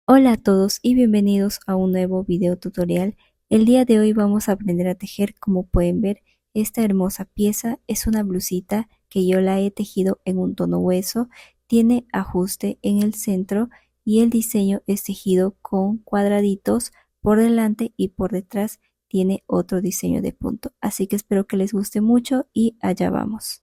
Hola a todos y bienvenidos a un nuevo video tutorial. El día de hoy vamos a aprender a tejer. Como pueden ver, esta hermosa pieza es una blusita que yo la he tejido en un tono hueso. Tiene ajuste en el centro y el diseño es tejido con cuadraditos por delante y por detrás tiene otro diseño de punto. Así que espero que les guste mucho y allá vamos.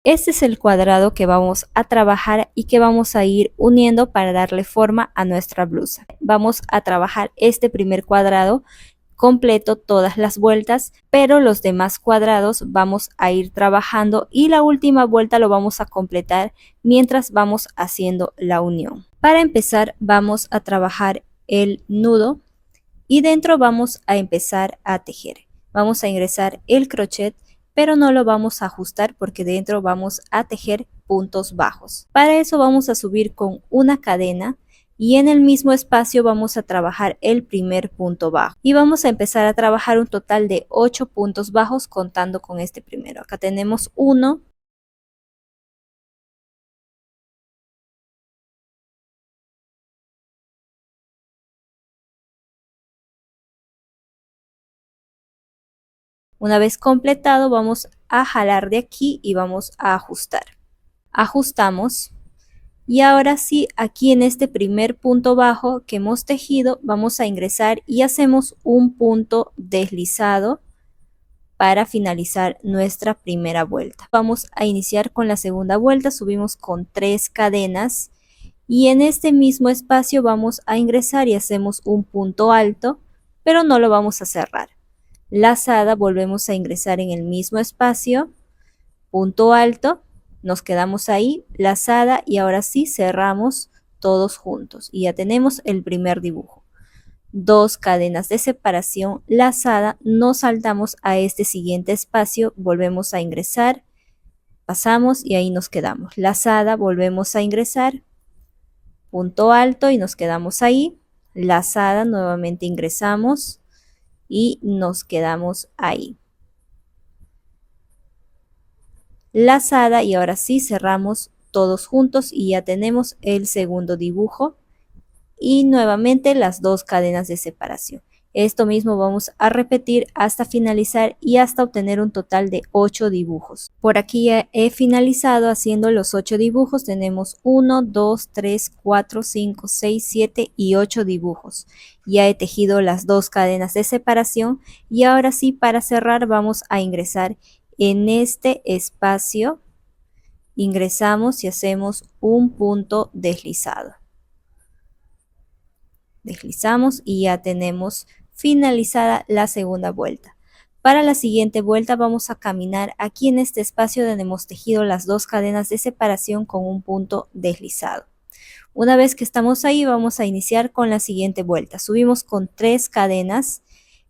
Este es el cuadrado que vamos a trabajar y que vamos a ir uniendo para darle forma a nuestra blusa. Vamos a trabajar este primer cuadrado completo todas las vueltas, pero los demás cuadrados vamos a ir trabajando y la última vuelta lo vamos a completar mientras vamos haciendo la unión. Para empezar vamos a trabajar el nudo y dentro vamos a empezar a tejer. Vamos a ingresar el crochet, pero no lo vamos a ajustar porque dentro vamos a tejer puntos bajos. Para eso vamos a subir con una cadena y en el mismo espacio vamos a trabajar el primer punto bajo y vamos a empezar a trabajar un total de 8 puntos bajos contando con este primero. Acá tenemos 1, una vez completado vamos a jalar de aquí y vamos a ajustar. Ajustamos. Y ahora sí, aquí en este primer punto bajo que hemos tejido, vamos a ingresar y hacemos un punto deslizado para finalizar nuestra primera vuelta. Vamos a iniciar con la segunda vuelta, subimos con 3 cadenas y en este mismo espacio vamos a ingresar y hacemos un punto alto, pero no lo vamos a cerrar. Lazada, volvemos a ingresar en el mismo espacio, punto alto, nos quedamos ahí, lazada y ahora sí cerramos todos juntos y ya tenemos el primer dibujo. 2 cadenas de separación, lazada, nos saltamos a este siguiente espacio, volvemos a ingresar, pasamos y ahí nos quedamos. Lazada, volvemos a ingresar, punto alto y nos quedamos ahí. Lazada, nuevamente ingresamos y nos quedamos ahí. Lazada y ahora sí cerramos todos juntos y ya tenemos el segundo dibujo y nuevamente las 2 cadenas de separación. Esto mismo vamos a repetir hasta finalizar y hasta obtener un total de 8 dibujos. Por aquí ya he finalizado haciendo los 8 dibujos. Tenemos 1, 2, 3, 4, 5, 6, 7 y 8 dibujos. Ya he tejido las 2 cadenas de separación y ahora sí, para cerrar vamos a ingresar en este espacio. Ingresamos y hacemos un punto deslizado. Deslizamos y ya tenemos finalizada la segunda vuelta. Para la siguiente vuelta vamos a caminar aquí en este espacio donde hemos tejido las 2 cadenas de separación con un punto deslizado. Una vez que estamos ahí vamos a iniciar con la siguiente vuelta. Subimos con 3 cadenas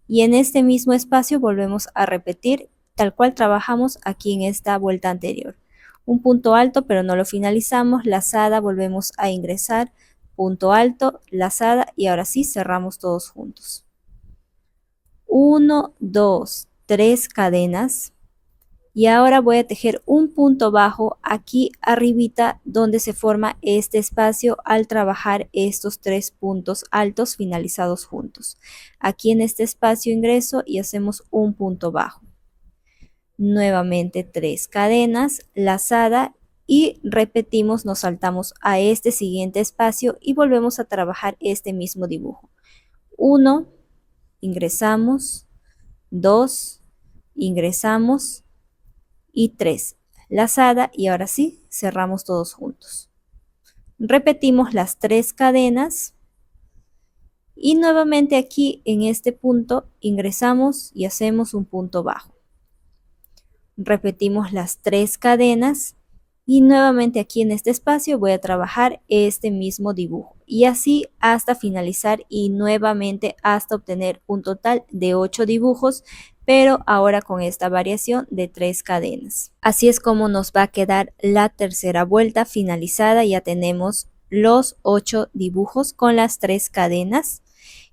y en este mismo espacio volvemos a repetir tal cual trabajamos aquí en esta vuelta anterior. Un punto alto pero no lo finalizamos, lazada, volvemos a ingresar, punto alto, lazada y ahora sí cerramos todos juntos. 1, 2, 3 cadenas y ahora voy a tejer un punto bajo aquí arribita donde se forma este espacio al trabajar estos 3 puntos altos finalizados juntos. Aquí en este espacio ingreso y hacemos un punto bajo. Nuevamente 3 cadenas, lazada y repetimos, nos saltamos a este siguiente espacio y volvemos a trabajar este mismo dibujo. 1, ingresamos, 2, ingresamos y 3, lazada y ahora sí cerramos todos juntos. Repetimos las 3 cadenas y nuevamente aquí en este punto ingresamos y hacemos un punto bajo. Repetimos las 3 cadenas y nuevamente aquí en este espacio voy a trabajar este mismo dibujo y así hasta finalizar y nuevamente hasta obtener un total de 8 dibujos, pero ahora con esta variación de 3 cadenas. Así es como nos va a quedar la tercera vuelta finalizada. Ya tenemos los 8 dibujos con las 3 cadenas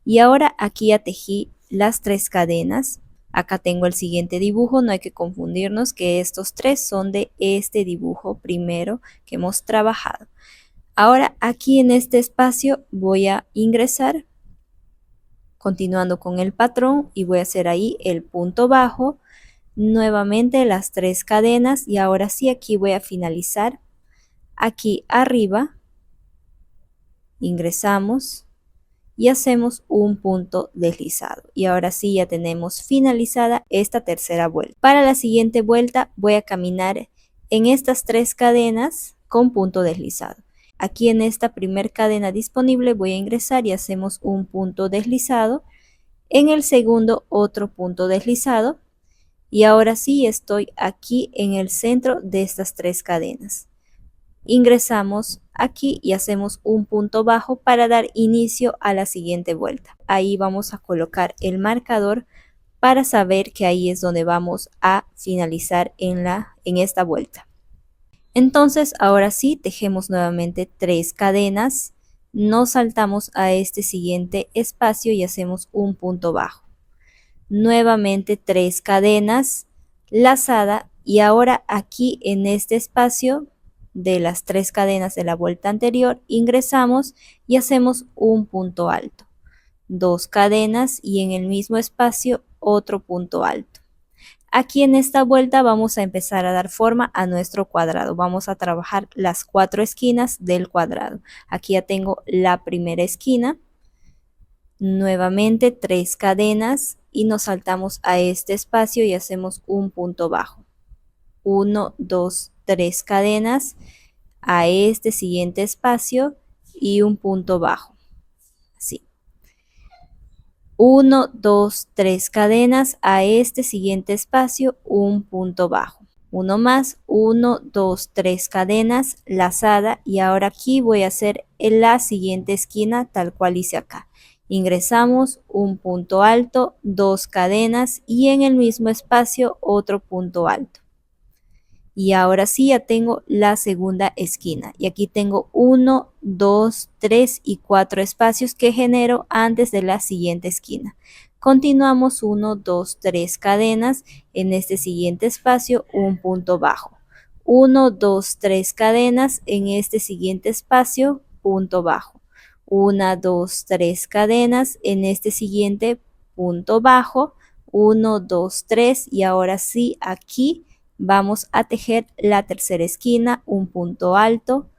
y ahora aquí ya tejí las 3 cadenas. Acá tengo el siguiente dibujo, no hay que confundirnos que estos 3 son de este dibujo primero que hemos trabajado. Ahora aquí en este espacio voy a ingresar continuando con el patrón y voy a hacer ahí el punto bajo, nuevamente las 3 cadenas y ahora sí aquí voy a finalizar aquí arriba, ingresamos y hacemos un punto deslizado y ahora sí ya tenemos finalizada esta tercera vuelta. Para la siguiente vuelta voy a caminar en estas 3 cadenas con punto deslizado. Aquí en esta primer cadena disponible voy a ingresar y hacemos un punto deslizado. En el segundo otro punto deslizado y ahora sí estoy aquí en el centro de estas 3 cadenas. Ingresamos aquí y hacemos un punto bajo para dar inicio a la siguiente vuelta. Ahí vamos a colocar el marcador para saber que ahí es donde vamos a finalizar en esta vuelta. Entonces ahora sí tejemos nuevamente 3 cadenas, nos saltamos a este siguiente espacio y hacemos un punto bajo. Nuevamente 3 cadenas, lazada y ahora aquí en este espacio de las 3 cadenas de la vuelta anterior ingresamos y hacemos un punto alto. 2 cadenas y en el mismo espacio otro punto alto. Aquí en esta vuelta vamos a empezar a dar forma a nuestro cuadrado. Vamos a trabajar las 4 esquinas del cuadrado. Aquí ya tengo la primera esquina. Nuevamente 3 cadenas y nos saltamos a este espacio y hacemos un punto bajo. 1, 2, 3 cadenas a este siguiente espacio y un punto bajo. Así. 1, 2, 3 cadenas a este siguiente espacio, un punto bajo. Uno más, 1, 2, 3 cadenas, lazada y ahora aquí voy a hacer en la siguiente esquina tal cual hice acá. Ingresamos un punto alto, 2 cadenas y en el mismo espacio otro punto alto. Y ahora sí ya tengo la segunda esquina y aquí tengo 1, 2, 3 y 4 espacios que genero antes de la siguiente esquina. Continuamos 1, 2, 3 cadenas, en este siguiente espacio un punto bajo. 1, 2, 3 cadenas, en este siguiente espacio punto bajo. 1, 2, 3 cadenas, en este siguiente punto bajo. 1, 2, 3 y ahora sí aquí vamos a tejer la tercera esquina, un punto alto,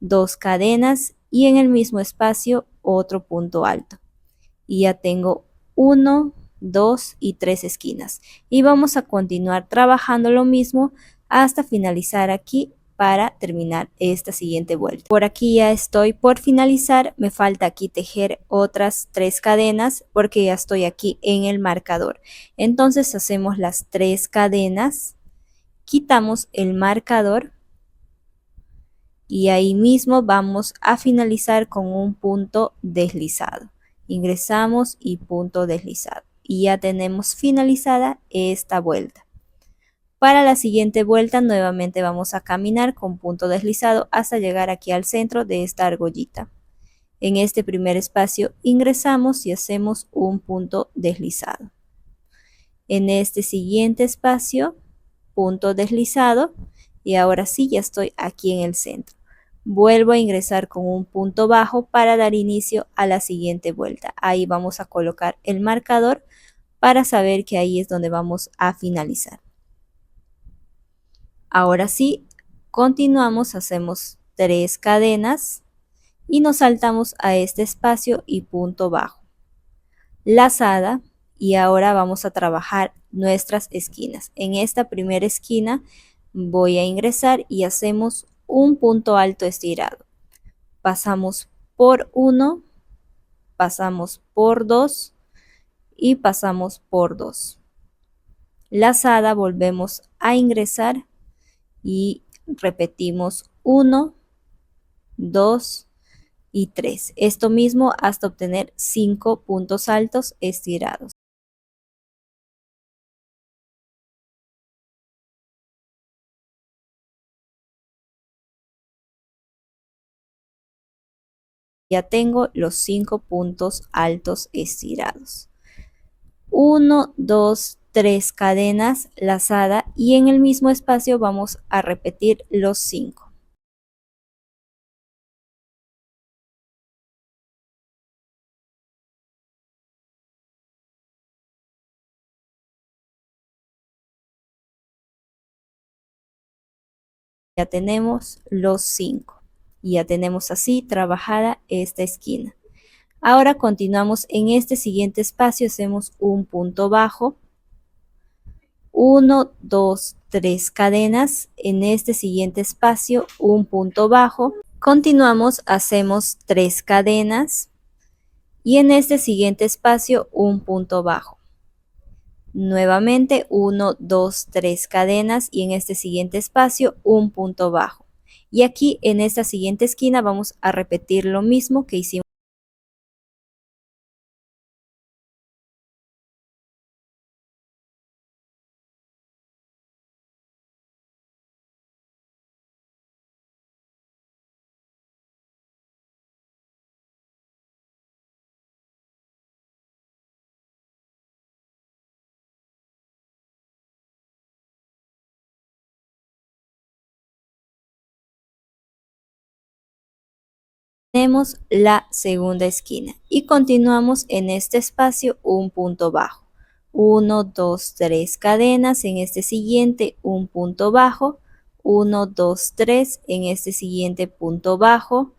2 cadenas y en el mismo espacio otro punto alto. Y ya tengo 1, 2 y 3 esquinas. Y vamos a continuar trabajando lo mismo hasta finalizar aquí para terminar esta siguiente vuelta. Por aquí ya estoy por finalizar, me falta aquí tejer otras 3 cadenas porque ya estoy aquí en el marcador. Entonces hacemos las 3 cadenas. Quitamos el marcador y ahí mismo vamos a finalizar con un punto deslizado. Ingresamos y punto deslizado. Y ya tenemos finalizada esta vuelta. Para la siguiente vuelta nuevamente vamos a caminar con punto deslizado hasta llegar aquí al centro de esta argollita. En este primer espacio ingresamos y hacemos un punto deslizado. En este siguiente espacio punto deslizado y ahora sí ya estoy aquí en el centro. Vuelvo a ingresar con un punto bajo para dar inicio a la siguiente vuelta. Ahí vamos a colocar el marcador para saber que ahí es donde vamos a finalizar. Ahora sí, continuamos, hacemos 3 cadenas y nos saltamos a este espacio y punto bajo. Lazada y ahora vamos a trabajar nuestras esquinas. En esta primera esquina voy a ingresar y hacemos un punto alto estirado. Pasamos por 1, pasamos por 2 y pasamos por 2. Lazada, volvemos a ingresar y repetimos 1, 2 y 3. Esto mismo hasta obtener 5 puntos altos estirados. Ya tengo los 5 puntos altos estirados. 1, 2, 3 cadenas lazada y en el mismo espacio vamos a repetir los 5. Ya tenemos los 5 y ya tenemos así trabajada esta esquina. Ahora continuamos en este siguiente espacio, hacemos un punto bajo, 1, 2, 3 cadenas, en este siguiente espacio un punto bajo, continuamos, hacemos 3 cadenas y en este siguiente espacio un punto bajo. Nuevamente 1, 2, 3 cadenas y en este siguiente espacio un punto bajo. Y aquí en esta siguiente esquina vamos a repetir lo mismo que hicimos. Tenemos la segunda esquina y continuamos en este espacio un punto bajo. 1, 2, 3 cadenas, en este siguiente un punto bajo, 1, 2, 3, en este siguiente punto bajo,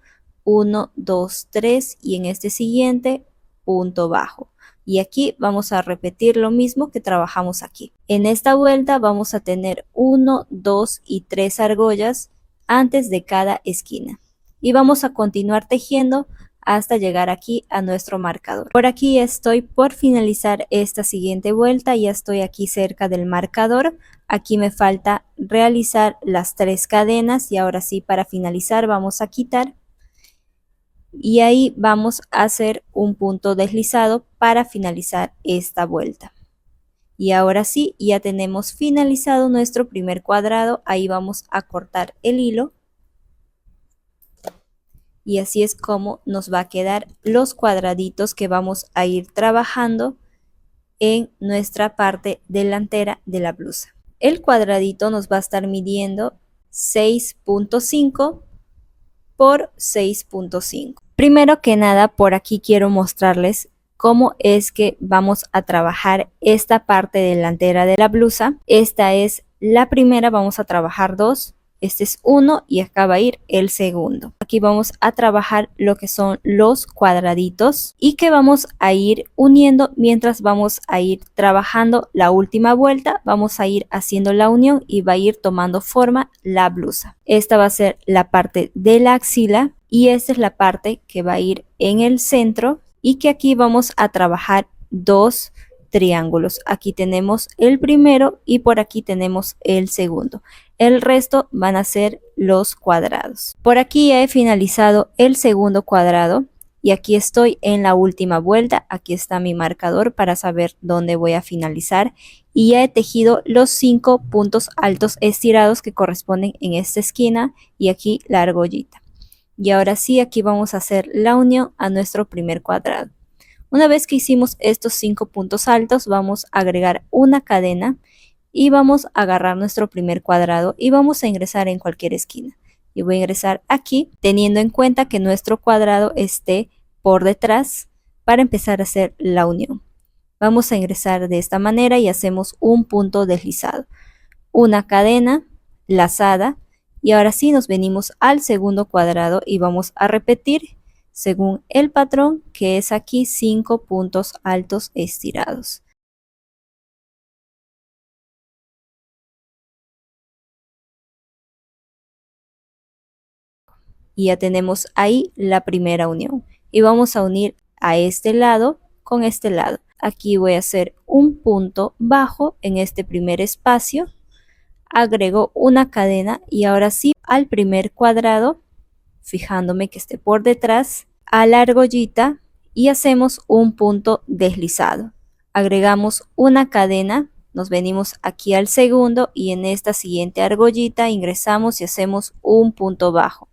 1, 2, 3 y en este siguiente punto bajo. Y aquí vamos a repetir lo mismo que trabajamos aquí. En esta vuelta vamos a tener 1, 2 y 3 argollas antes de cada esquina. Y vamos a continuar tejiendo hasta llegar aquí a nuestro marcador. Por aquí estoy por finalizar esta siguiente vuelta, ya estoy aquí cerca del marcador. Aquí me falta realizar las 3 cadenas y ahora sí, para finalizar vamos a quitar y ahí vamos a hacer un punto deslizado para finalizar esta vuelta. Y ahora sí, ya tenemos finalizado nuestro primer cuadrado. Ahí vamos a cortar el hilo. Y así es como nos va a quedar los cuadraditos que vamos a ir trabajando en nuestra parte delantera de la blusa. El cuadradito nos va a estar midiendo 6.5 por 6.5. Primero que nada, por aquí quiero mostrarles cómo es que vamos a trabajar esta parte delantera de la blusa. Esta es la primera, vamos a trabajar 2. Este es 1 y acá va a ir el segundo. Aquí vamos a trabajar lo que son los cuadraditos y que vamos a ir uniendo mientras vamos a ir trabajando la última vuelta. Vamos a ir haciendo la unión y va a ir tomando forma la blusa. Esta va a ser la parte de la axila y esta es la parte que va a ir en el centro y que aquí vamos a trabajar 2 triángulos. Aquí tenemos el primero y por aquí tenemos el segundo. El resto van a ser los cuadrados. Por aquí ya he finalizado el segundo cuadrado y aquí estoy en la última vuelta. Aquí está mi marcador para saber dónde voy a finalizar y ya he tejido los 5 puntos altos estirados que corresponden en esta esquina y aquí la argollita. Y ahora sí, aquí vamos a hacer la unión a nuestro primer cuadrado. Una vez que hicimos estos 5 puntos altos, vamos a agregar una cadena y vamos a agarrar nuestro primer cuadrado y vamos a ingresar en cualquier esquina. Y voy a ingresar aquí, teniendo en cuenta que nuestro cuadrado esté por detrás para empezar a hacer la unión. Vamos a ingresar de esta manera y hacemos un punto deslizado. Una cadena lazada y ahora sí nos venimos al segundo cuadrado y vamos a repetir según el patrón que es aquí 5 puntos altos estirados. Y ya tenemos ahí la primera unión y vamos a unir a este lado con este lado. Aquí voy a hacer un punto bajo en este primer espacio, agrego una cadena y ahora sí al primer cuadrado, fijándome que esté por detrás, a la argollita y hacemos un punto deslizado. Agregamos una cadena, nos venimos aquí al segundo y en esta siguiente argollita ingresamos y hacemos un punto bajo.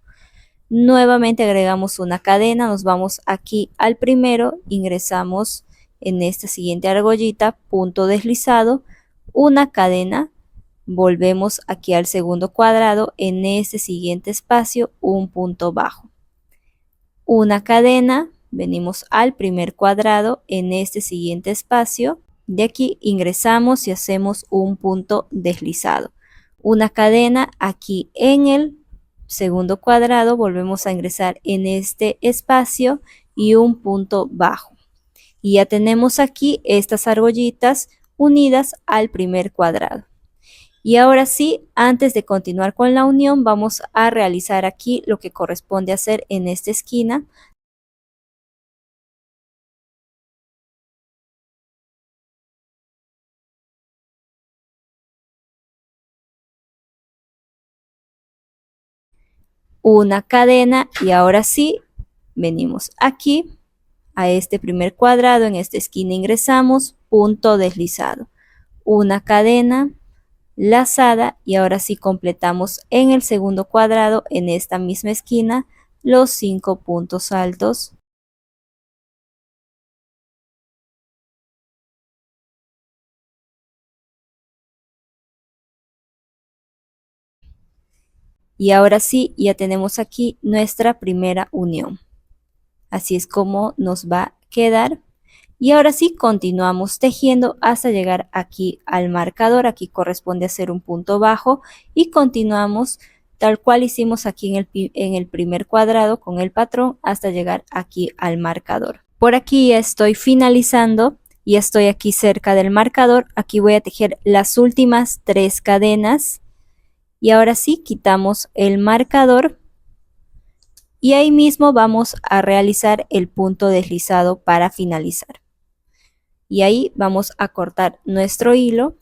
Nuevamente agregamos una cadena, nos vamos aquí al primero, ingresamos en esta siguiente argollita, punto deslizado, una cadena, volvemos aquí al segundo cuadrado, en este siguiente espacio un punto bajo, una cadena, venimos al primer cuadrado, en este siguiente espacio, de aquí ingresamos y hacemos un punto deslizado, una cadena aquí en el segundo cuadrado, volvemos a ingresar en este espacio y un punto bajo. Y ya tenemos aquí estas argollitas unidas al primer cuadrado. Y ahora sí, antes de continuar con la unión, vamos a realizar aquí lo que corresponde hacer en esta esquina. Una cadena y ahora sí, venimos aquí a este primer cuadrado, en esta esquina ingresamos, punto deslizado, una cadena, lazada y ahora sí completamos en el segundo cuadrado, en esta misma esquina, los 5 puntos altos. Y ahora sí, ya tenemos aquí nuestra primera unión. Así es como nos va a quedar. Y ahora sí, continuamos tejiendo hasta llegar aquí al marcador. Aquí corresponde hacer un punto bajo y continuamos tal cual hicimos aquí en el primer cuadrado con el patrón hasta llegar aquí al marcador. Por aquí ya estoy finalizando y estoy aquí cerca del marcador. Aquí voy a tejer las últimas 3 cadenas y ahora sí quitamos el marcador y ahí mismo vamos a realizar el punto deslizado para finalizar. Y ahí vamos a cortar nuestro hilo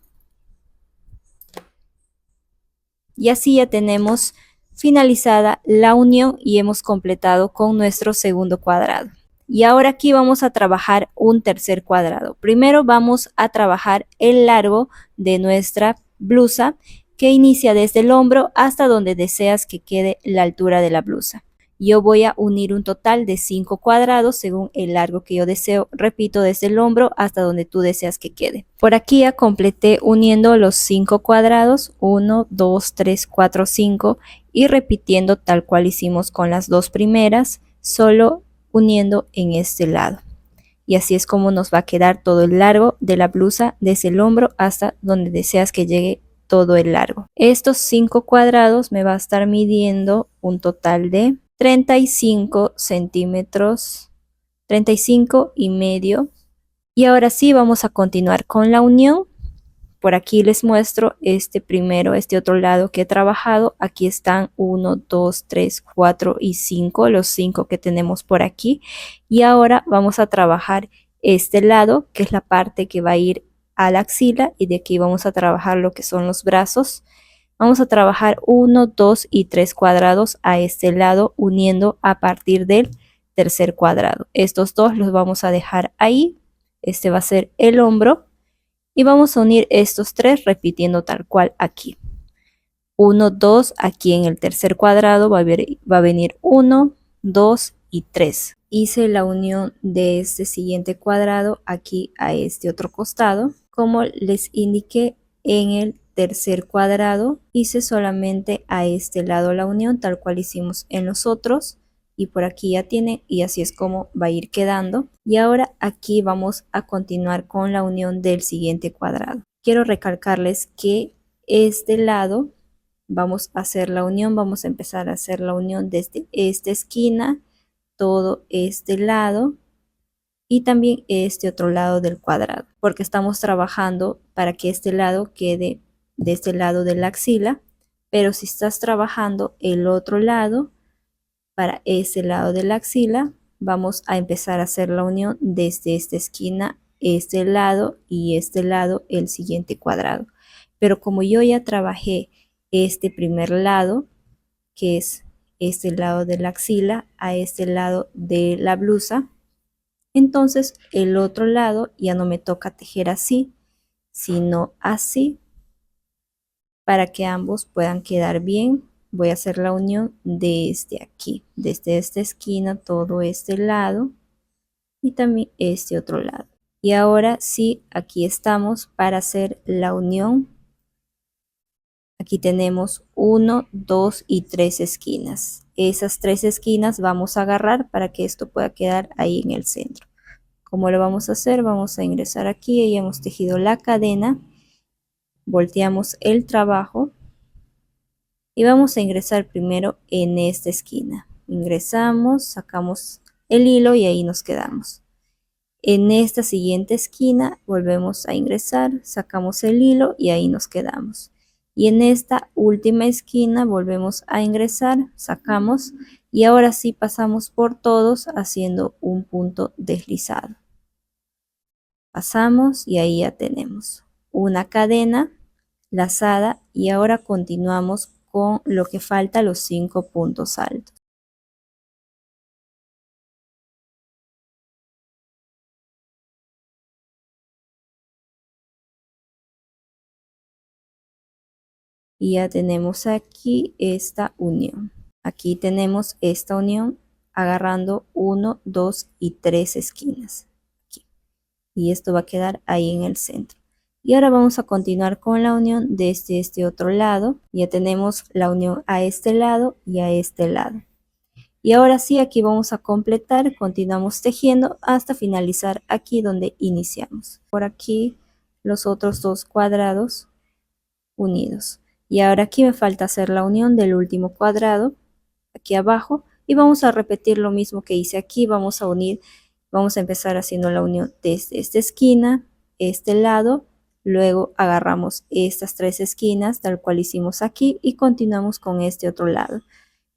y así ya tenemos finalizada la unión y hemos completado con nuestro segundo cuadrado. Y ahora aquí vamos a trabajar un tercer cuadrado. Primero vamos a trabajar el largo de nuestra blusa que inicia desde el hombro hasta donde deseas que quede la altura de la blusa. Yo voy a unir un total de 5 cuadrados según el largo que yo deseo. Repito, desde el hombro hasta donde tú deseas que quede. Por aquí ya completé uniendo los 5 cuadrados, 1, 2, 3, 4, 5 y repitiendo tal cual hicimos con las dos primeras, solo uniendo en este lado. Y así es como nos va a quedar todo el largo de la blusa desde el hombro hasta donde deseas que llegue todo el largo. Estos 5 cuadrados me va a estar midiendo un total de 35 centímetros, 35 y medio. Y ahora sí vamos a continuar con la unión. Por aquí les muestro este otro lado que he trabajado. Aquí están 1, 2, 3, 4 y 5, los 5 que tenemos por aquí. Y ahora vamos a trabajar este lado, que es la parte que va a ir a la axila. Y de aquí vamos a trabajar lo que son los brazos. Vamos a trabajar 1, 2 y 3 cuadrados a este lado, uniendo a partir del tercer cuadrado. Estos dos los vamos a dejar ahí. Este va a ser el hombro. Y vamos a unir estos 3 repitiendo tal cual aquí. 1, 2, aquí en el tercer cuadrado va a venir 1, 2 y 3. Hice la unión de este siguiente cuadrado aquí a este otro costado. Como les indiqué en el tercer cuadrado, hice solamente a este lado la unión tal cual hicimos en los otros. Y por aquí ya tiene y así es como va a ir quedando. Y ahora aquí vamos a continuar con la unión del siguiente cuadrado. Quiero recalcarles que este lado vamos a hacer la unión, vamos a empezar a hacer la unión desde esta esquina, todo este lado y también este otro lado del cuadrado, porque estamos trabajando para que este lado quede de este lado de la axila, pero si estás trabajando el otro lado, para ese lado de la axila, vamos a empezar a hacer la unión desde esta esquina, este lado y este lado, el siguiente cuadrado. Pero como yo ya trabajé este primer lado, que es este lado de la axila, a este lado de la blusa, entonces el otro lado ya no me toca tejer así, sino así, para que ambos puedan quedar bien voy a hacer la unión desde aquí, desde esta esquina, todo este lado y también este otro lado. Y ahora sí, aquí estamos para hacer la unión. Aquí tenemos 1, 2 y 3 esquinas. Esas 3 esquinas vamos a agarrar para que esto pueda quedar ahí en el centro. ¿Cómo lo vamos a hacer? Vamos a ingresar aquí, ya hemos tejido la cadena, volteamos el trabajo y vamos a ingresar primero en esta esquina. Ingresamos, sacamos el hilo y ahí nos quedamos. En esta siguiente esquina volvemos a ingresar, sacamos el hilo y ahí nos quedamos. Y en esta última esquina volvemos a ingresar, sacamos y ahora sí pasamos por todos haciendo un punto deslizado. Pasamos y ahí ya tenemos una cadena lazada y ahora continuamos con lo que falta, los 5 puntos altos. Y ya tenemos aquí esta unión. Aquí tenemos esta unión agarrando 1, 2 y 3 esquinas. Aquí. Y esto va a quedar ahí en el centro. Y ahora vamos a continuar con la unión desde este otro lado. Ya tenemos la unión a este lado y a este lado. Y ahora sí, aquí vamos a completar, continuamos tejiendo hasta finalizar aquí donde iniciamos. Por aquí los otros 2 cuadrados unidos. Y ahora aquí me falta hacer la unión del último cuadrado aquí abajo y vamos a repetir lo mismo que hice aquí. Vamos a unir, vamos a empezar haciendo la unión desde esta esquina, este lado, luego agarramos estas 3 esquinas tal cual hicimos aquí y continuamos con este otro lado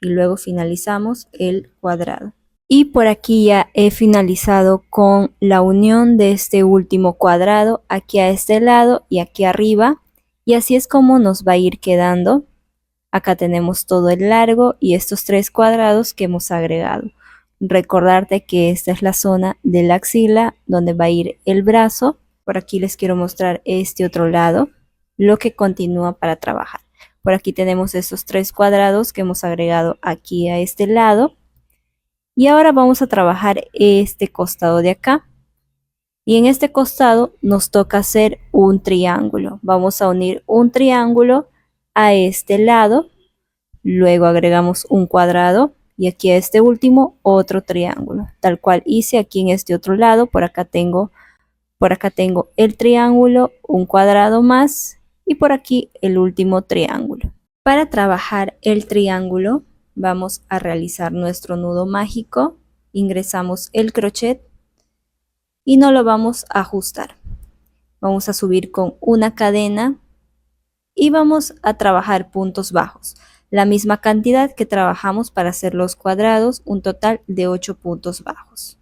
y luego finalizamos el cuadrado. Y por aquí ya he finalizado con la unión de este último cuadrado aquí a este lado y aquí arriba, y así es como nos va a ir quedando. Acá tenemos todo el largo y estos 3 cuadrados que hemos agregado. Recordarte que esta es la zona de la axila donde va a ir el brazo. Por aquí les quiero mostrar este otro lado, lo que continúa para trabajar. Por aquí tenemos estos 3 cuadrados que hemos agregado aquí a este lado. Y ahora vamos a trabajar este costado de acá. Y en este costado nos toca hacer un triángulo. Vamos a unir un triángulo a este lado. Luego agregamos un cuadrado y aquí a este último otro triángulo. Tal cual hice aquí en este otro lado. Por acá tengo el triángulo, un cuadrado más y por aquí el último triángulo. Para trabajar el triángulo vamos a realizar nuestro nudo mágico, ingresamos el crochet y no lo vamos a ajustar. Vamos a subir con una cadena y vamos a trabajar puntos bajos. La misma cantidad que trabajamos para hacer los cuadrados, un total de 8 puntos bajos.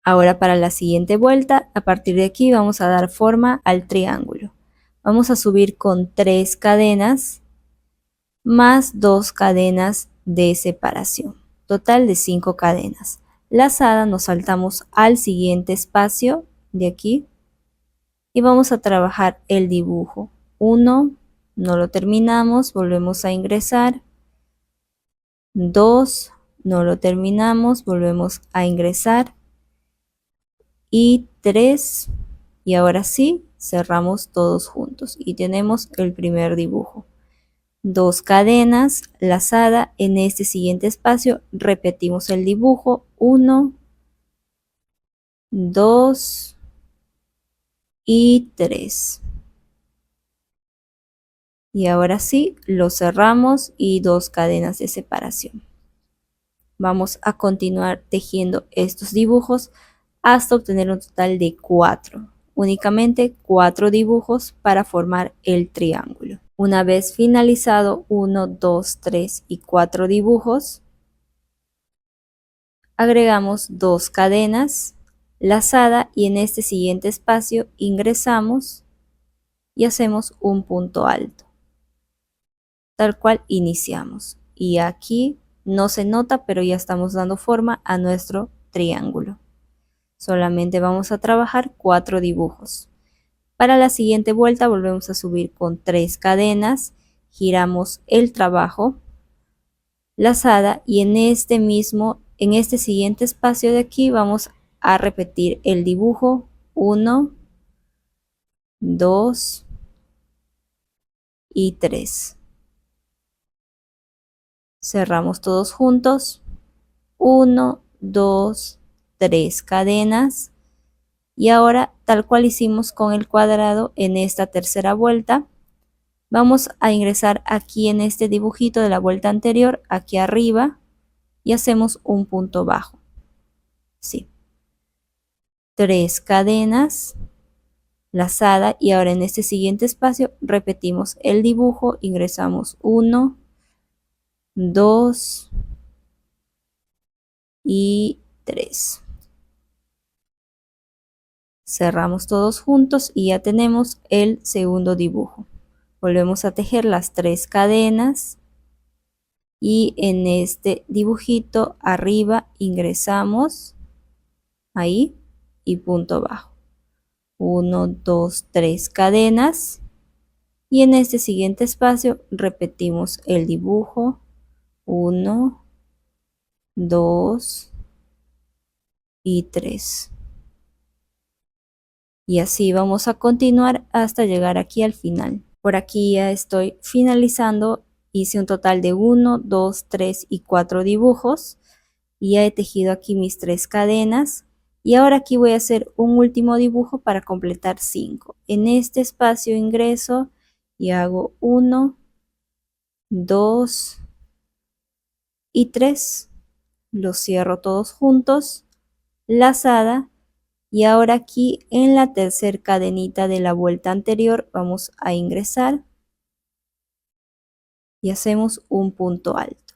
Ahora para la siguiente vuelta, a partir de aquí vamos a dar forma al triángulo. Vamos a subir con 3 cadenas más 2 cadenas de separación, total de 5 cadenas. Lazada nos saltamos al siguiente espacio de aquí y vamos a trabajar el dibujo. 1, no lo terminamos, volvemos a ingresar. 2, no lo terminamos, volvemos a ingresar. Y 3, y ahora sí cerramos todos juntos y tenemos el primer dibujo. 2 cadenas lazada en este siguiente espacio, repetimos el dibujo. 1, 2 y 3. Y ahora sí lo cerramos y 2 cadenas de separación. Vamos a continuar tejiendo estos dibujos hasta obtener un total de 4. Únicamente 4 dibujos para formar el triángulo. Una vez finalizado 1, 2, 3 y 4 dibujos, agregamos 2 cadenas lazada y en este siguiente espacio ingresamos y hacemos un punto alto, tal cual iniciamos. Y aquí no se nota, pero ya estamos dando forma a nuestro triángulo. Solamente vamos a trabajar 4 dibujos. Para la siguiente vuelta volvemos a subir con 3 cadenas, giramos el trabajo, lazada, y en este siguiente espacio de aquí vamos a repetir el dibujo 1, 2 y 3. Cerramos todos juntos, 1, 2, 3 cadenas, y ahora tal cual hicimos con el cuadrado en esta tercera vuelta, vamos a ingresar aquí en este dibujito de la vuelta anterior, aquí arriba, y hacemos un punto bajo. Sí. 3 cadenas, lazada, y ahora en este siguiente espacio repetimos el dibujo, ingresamos 1, 2 y 3. Cerramos todos juntos y ya tenemos el segundo dibujo. Volvemos a tejer las 3 cadenas y en este dibujito arriba ingresamos ahí y punto bajo. 1, 2, 3 cadenas, y en este siguiente espacio repetimos el dibujo 1, 2 y 3. Y así vamos a continuar hasta llegar aquí al final. Por aquí ya estoy finalizando, hice un total de 1, 2, 3 y 4 dibujos, y ya he tejido aquí mis 3 cadenas, y ahora aquí voy a hacer un último dibujo para completar 5. En este espacio ingreso y hago 1, 2 y 3. Los cierro todos juntos, lazada, y ahora aquí en la tercera cadenita de la vuelta anterior vamos a ingresar y hacemos un punto alto.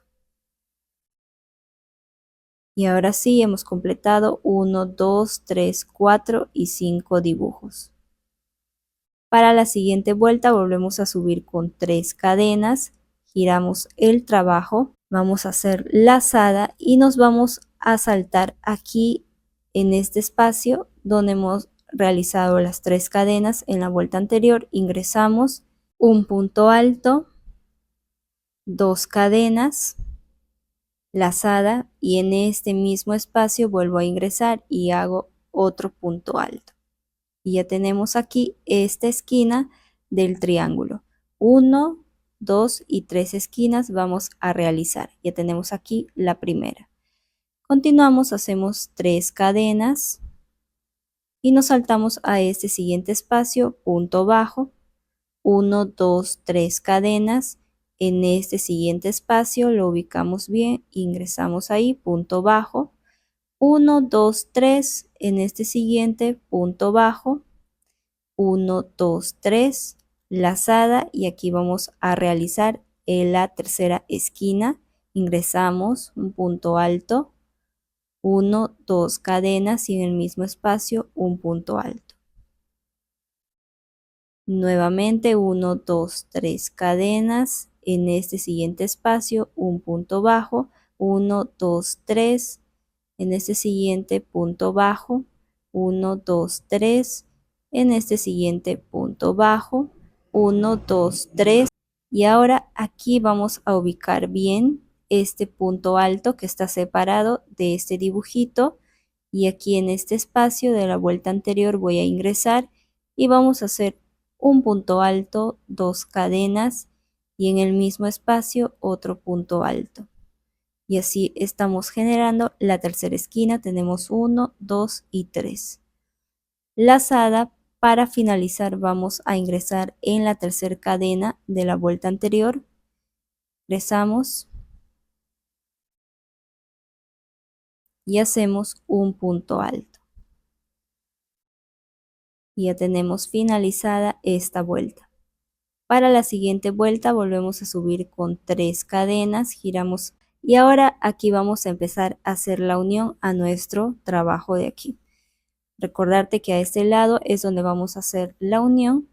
Y ahora sí hemos completado 1, 2, 3, 4 y 5 dibujos. Para la siguiente vuelta volvemos a subir con 3 cadenas, giramos el trabajo, vamos a hacer lazada y nos vamos a saltar aquí en este espacio donde hemos realizado las 3 cadenas en la vuelta anterior. Ingresamos un punto alto, 2 cadenas, lazada, y en este mismo espacio vuelvo a ingresar y hago otro punto alto. Y ya tenemos aquí esta esquina del triángulo. 1, 2 y 3 esquinas vamos a realizar. Ya tenemos aquí la primera. Continuamos, hacemos 3 cadenas y nos saltamos a este siguiente espacio, punto bajo, 1, 2, 3 cadenas. En este siguiente espacio lo ubicamos bien, ingresamos ahí, punto bajo, 1, 2, 3, en este siguiente, punto bajo, 1, 2, 3, lazada, y aquí vamos a realizar en la tercera esquina, ingresamos un punto alto, 1, 2 cadenas y en el mismo espacio un punto alto. Nuevamente 1, 2, 3 cadenas, en este siguiente espacio un punto bajo, 1, 2, 3, en este siguiente punto bajo, 1, 2, 3, en este siguiente punto bajo, 1, 2, 3, y ahora aquí vamos a ubicar bien este punto alto que está separado de este dibujito, y aquí en este espacio de la vuelta anterior voy a ingresar y vamos a hacer un punto alto, 2 cadenas, y en el mismo espacio otro punto alto. Y así estamos generando la tercera esquina. Tenemos 1, 2 y 3. Lazada, para finalizar vamos a ingresar en la tercera cadena de la vuelta anterior. Ingresamos y hacemos un punto alto. Y ya tenemos finalizada esta vuelta. Para la siguiente vuelta volvemos a subir con 3 cadenas, giramos, y ahora aquí vamos a empezar a hacer la unión a nuestro trabajo de aquí. Recordarte que a este lado es donde vamos a hacer la unión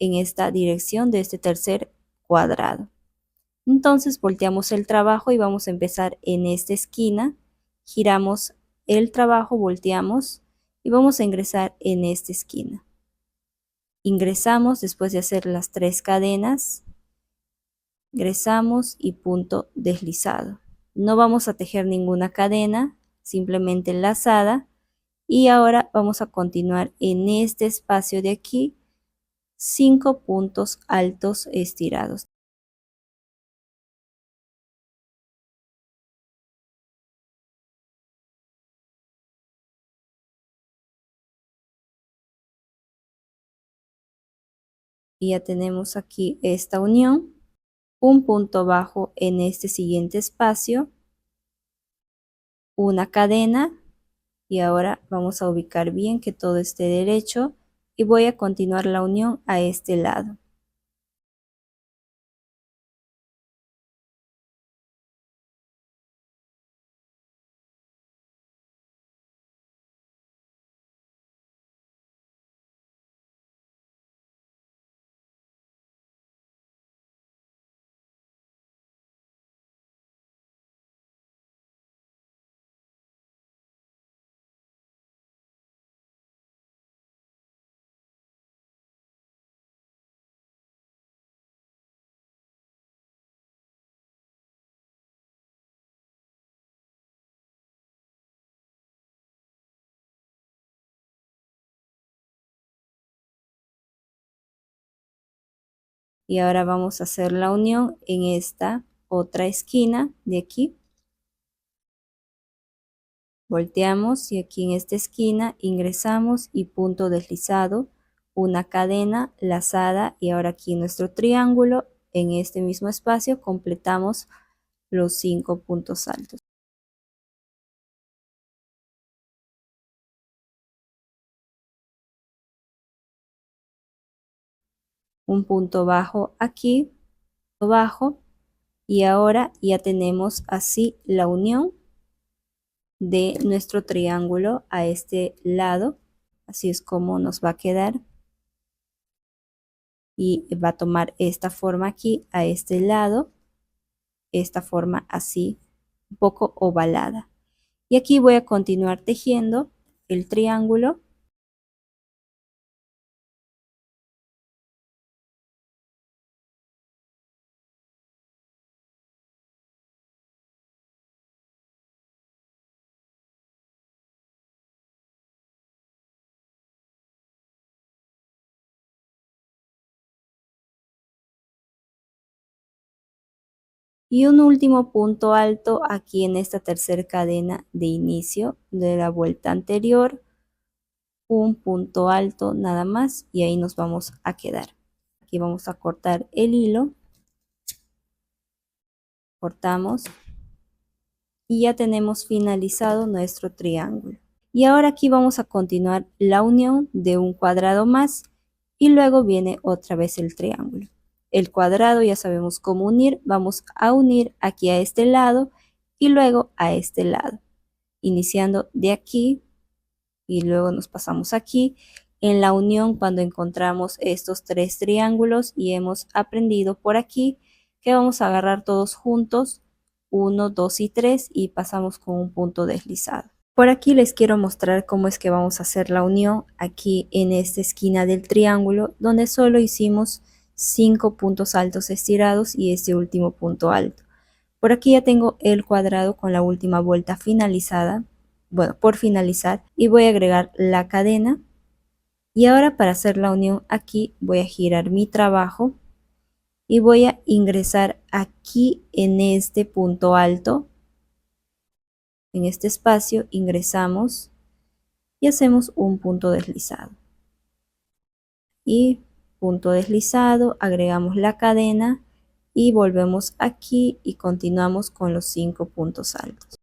en esta dirección de este tercer cuadrado. Entonces volteamos el trabajo y vamos a empezar en esta esquina, giramos el trabajo, volteamos y vamos a ingresar en esta esquina. Ingresamos después de hacer las 3 cadenas, ingresamos y punto deslizado. No vamos a tejer ninguna cadena, simplemente lazada. Y ahora vamos a continuar en este espacio de aquí, 5 puntos altos estirados. Y ya tenemos aquí esta unión, un punto bajo en este siguiente espacio, una cadena y ahora vamos a ubicar bien que todo esté derecho y voy a continuar la unión a este lado. Y ahora vamos a hacer la unión en esta otra esquina de aquí. Volteamos y aquí en esta esquina ingresamos y punto deslizado, una cadena lazada y ahora aquí nuestro triángulo, en este mismo espacio completamos los 5 puntos altos. Un punto bajo aquí, bajo, y ahora ya tenemos así la unión de nuestro triángulo a este lado. Así es como nos va a quedar. Y va a tomar esta forma aquí a este lado, esta forma así, un poco ovalada. Y aquí voy a continuar tejiendo el triángulo. Y un último punto alto aquí en esta tercera cadena de inicio de la vuelta anterior. Un punto alto nada más y ahí nos vamos a quedar. Aquí vamos a cortar el hilo. Cortamos. Y ya tenemos finalizado nuestro triángulo. Y ahora aquí vamos a continuar la unión de un cuadrado más y luego viene otra vez el triángulo. El cuadrado ya sabemos cómo unir, vamos a unir aquí a este lado y luego a este lado, iniciando de aquí y luego nos pasamos aquí. En la unión cuando encontramos estos 3 triángulos y hemos aprendido por aquí que vamos a agarrar todos juntos 1, 2 y 3 y pasamos con un punto deslizado. Por aquí les quiero mostrar cómo es que vamos a hacer la unión aquí en esta esquina del triángulo donde solo hicimos 5 puntos altos estirados y este último punto alto. Por aquí ya tengo el cuadrado con la última vuelta finalizada, bueno, por finalizar, y voy a agregar la cadena. Y ahora para hacer la unión aquí voy a girar mi trabajo y voy a ingresar aquí en este punto alto. En este espacio ingresamos y hacemos un punto deslizado. Y punto deslizado, agregamos la cadena y volvemos aquí y continuamos con los 5 puntos altos.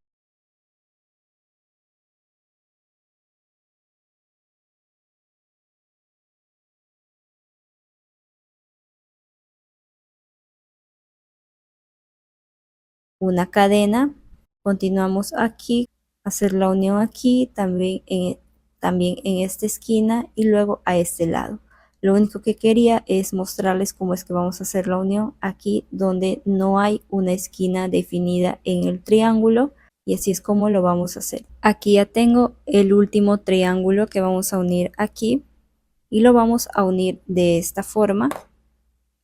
Una cadena, continuamos aquí, hacer la unión aquí, también en esta esquina y luego a este lado. Lo único que quería es mostrarles cómo es que vamos a hacer la unión aquí donde no hay una esquina definida en el triángulo, y así es como lo vamos a hacer. Aquí ya tengo el último triángulo que vamos a unir aquí y lo vamos a unir de esta forma.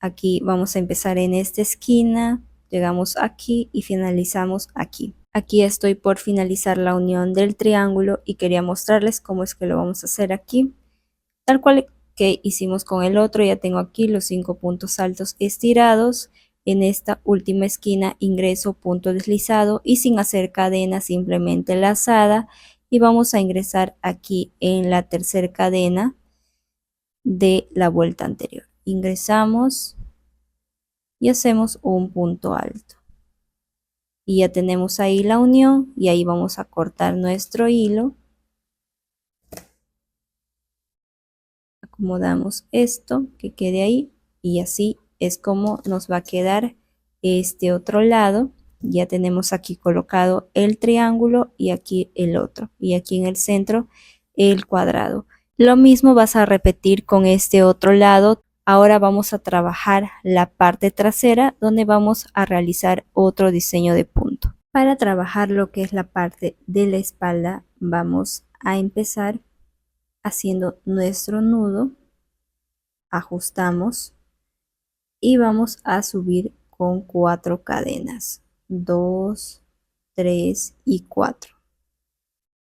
Aquí vamos a empezar en esta esquina, llegamos aquí y finalizamos aquí. Aquí estoy por finalizar la unión del triángulo y quería mostrarles cómo es que lo vamos a hacer aquí. Tal cual que hicimos con el otro, ya tengo aquí los 5 puntos altos estirados. En esta última esquina ingreso punto deslizado y sin hacer cadena, simplemente lazada, y vamos a ingresar aquí en la tercera cadena de la vuelta anterior. Ingresamos y hacemos un punto alto. Y ya tenemos ahí la unión y ahí vamos a cortar nuestro hilo. Acomodamos esto que quede ahí y así es como nos va a quedar este otro lado. Ya tenemos aquí colocado el triángulo y aquí el otro, y aquí en el centro el cuadrado. Lo mismo vas a repetir con este otro lado. Ahora vamos a trabajar la parte trasera donde vamos a realizar otro diseño de punto. Para trabajar lo que es la parte de la espalda, vamos a empezar haciendo nuestro nudo, ajustamos y vamos a subir con 4 cadenas, 2, 3 y 4,